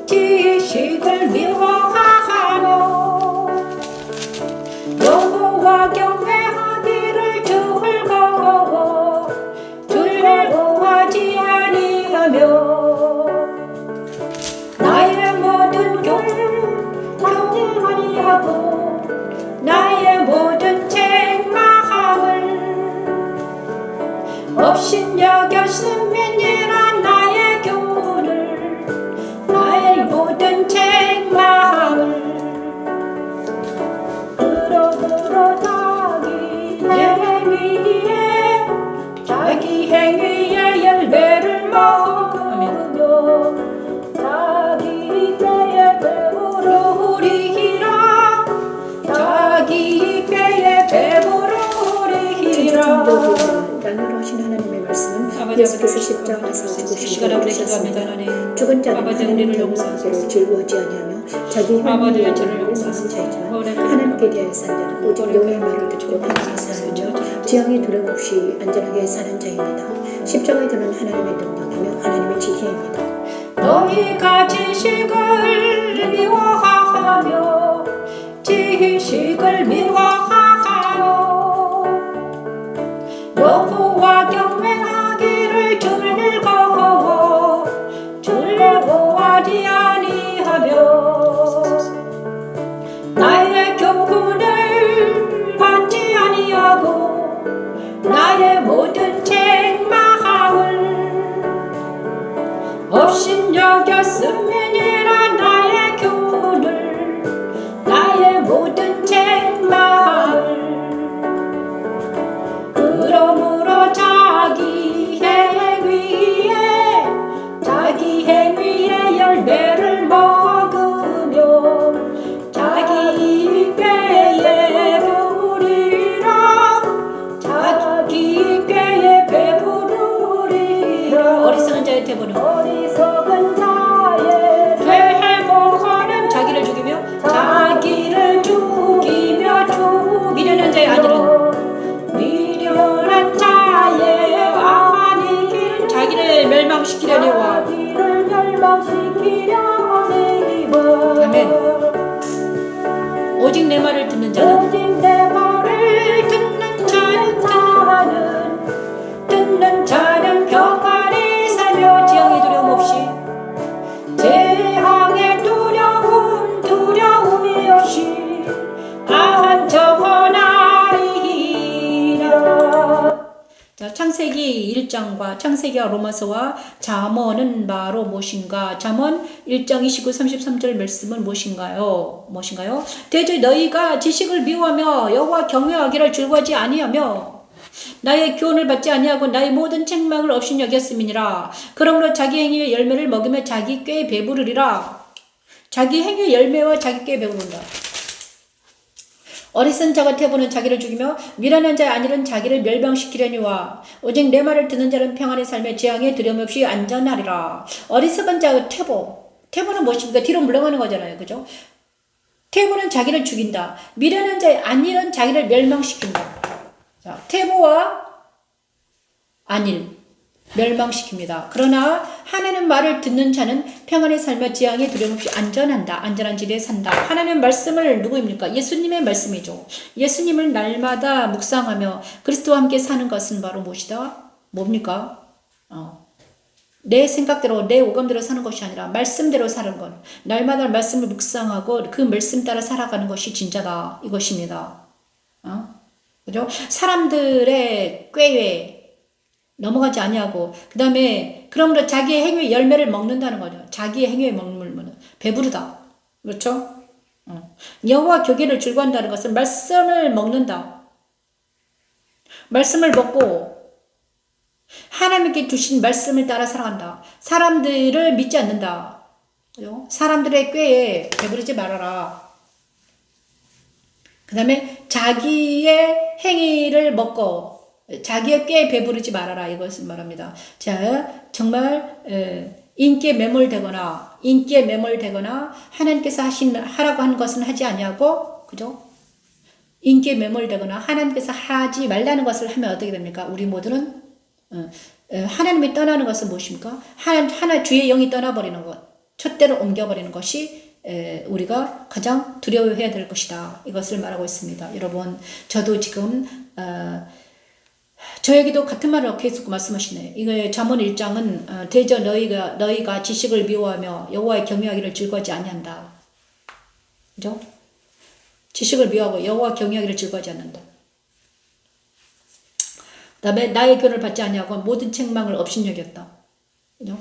지식을 미워하며 여호와 경외하기를 즐거워하지 아니하며 나의 모든 교훈하고 나의 모든 책망을 업신여겼음이니라. 나의 교훈을 나의 모든 책망을 그러므로 자기 행위의 열매를 먹으며 자기 꾀에 배부르리라. 자기 꾀에 배부르리라. 나누러 오신 하나님의 말씀은 아버지, 예수께서 십자가에서 시간에 우리 기도합니다. 죽으시고 하나님, 죽은 자는 아버지, 하나님 우리를 영광하기를 용서하소서. 즐거워하지 아니하며 자기 아버지, 행위에 저를 열매를 용서하소서. 먹는 자이지만 우리 하나님께 대하여 산 자는 오직 여호와의 말을 듣고 평생 사느며 지형이 두려움 없이 안전하게 사는 자입니다. 십자가에 드는 하나님의 능력이며 하나님의 지혜입니다. 너희가 지식을 미워하며 지식을 미워하며 여호와 경외하기를 즐거워하지 아니하며 나의 교훈을 받지 아니하고 나의 모든 책망을 업신여겼음이니라. 나의 교훈을 나의 모든 책망을 그러므로 자기 행위의 열매를 먹으며 자기 꾀에 배부르리라. 자기 꾀에 배부르리라. 어리석은 자의 태보는 자기를 죽이며 미련한 자의 아니기를 자기를 멸망시키려니와. 아멘. 오직 내 말을 듣는 자는 평안히 살며 재앙의 두려움 없이 두려움이 없이 안전하리라. 자, 창세기 1장과 창세기와 로마서와 잠언은 바로 무엇인가? 잠언 1장 29, 33절 말씀은 무엇인가요? 대저 너희가 지식을 미워하며 여호와 경외하기를 즐거워하지 아니하며 나의 교훈을 받지 아니하고 나의 모든 책망을 업신여겼음이니라. 그러므로 자기 행위의 열매를 먹으며 자기 꾀에 배부르리라. 자기 행위의 열매와 자기 꾀에 배부른다. 어리석은 자가 태보는 자기를 죽이며 미련한 자의 안일은 자기를 멸망시키려니와 오직 내 말을 듣는 자는 평안히 살며 재앙에 두려움 없이 안전하리라. 어리석은 자의 태보는 무엇입니까? 뒤로 물러가는 거잖아요. 그죠? 태보는 자기를 죽인다. 미련한 자의 안일은 자기를 멸망시킨다. 자, 태보와 안일 멸망시킵니다. 그러나 하나님 말을 듣는 자는 평안히 살며 지향에 두려움 없이 안전한다. 안전한 집에 산다. 하나님 말씀을 누구입니까? 예수님의 말씀이죠. 예수님을 날마다 묵상하며 그리스도와 함께 사는 것은 바로 무엇이다? 뭡니까? 내 생각대로 내 오감대로 사는 것이 아니라 말씀대로 사는 것. 날마다 말씀을 묵상하고 그 말씀 따라 살아가는 것이 진짜다. 이것입니다. 그죠? 사람들의 꾀에 넘어가지 아니하고 그 다음에 그러므로 자기의 행위의 열매를 먹는다는 거죠. 자기의 행위의 먹물은 배부르다. 그렇죠? 여호와 교계를 즐거워한다는 것은 말씀을 먹는다. 말씀을 먹고 하나님께 주신 말씀을 따라 살아간다. 사람들을 믿지 않는다. 그죠? 사람들의 꾀에 배부르지 말아라. 그 다음에 자기의 행위를 먹고 자기의 꾀에 배부르지 말아라. 이것을 말합니다. 자, 정말 인기에 매몰되거나 하나님께서 하라고 하는 것은 하지 아니하고, 그죠? 인기에 매몰되거나 하나님께서 하지 말라는 것을 하면 어떻게 됩니까? 우리 모두는 하나님이 떠나는 것은 무엇입니까? 하나 주의 영이 떠나버리는 것, 촛대로 옮겨버리는 것이 우리가 가장 두려워해야 될 것이다. 이것을 말하고 있습니다. 여러분, 저도 지금 저에게도 같은 말을 계속 말씀하시네. 이거 잠언 1장은 대저 너희가 지식을 미워하며 여호와의 경외하기를 즐거워하지 아니한다. 그죠? 지식을 미워하고 여호와 경외하기를 즐거워하지 않는다. 그다음에 나의 교훈을 받지 아니하고 모든 책망을 업신여겼다. 그죠?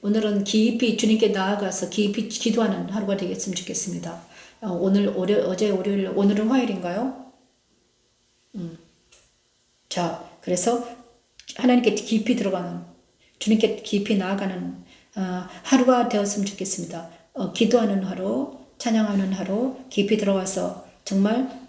오늘은 깊이 주님께 나아가서 깊이 기도하는 하루가 되겠으면 좋겠습니다. 어제 월요일, 오늘은 화요일인가요? 자, 그래서 하나님께 깊이 들어가는, 주님께 깊이 나아가는 하루가 되었으면 좋겠습니다. 기도하는 하루, 찬양하는 하루, 깊이 들어가서 정말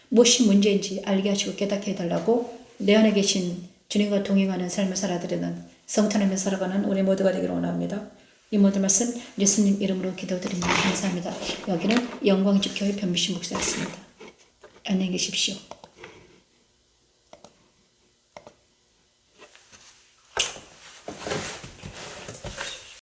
무엇이 문제인지 알게 하시고 깨닫게 해달라고 내 안에 계신 주님과 동행하는 삶을 살아드리는 성탄하며 살아가는 우리 모두가 되기를 원합니다. 이 모든 말씀 예수님 이름으로 기도드립니다. 감사합니다. 여기는 영광집교회 변미신 목사였습니다. 안녕히 계십시오.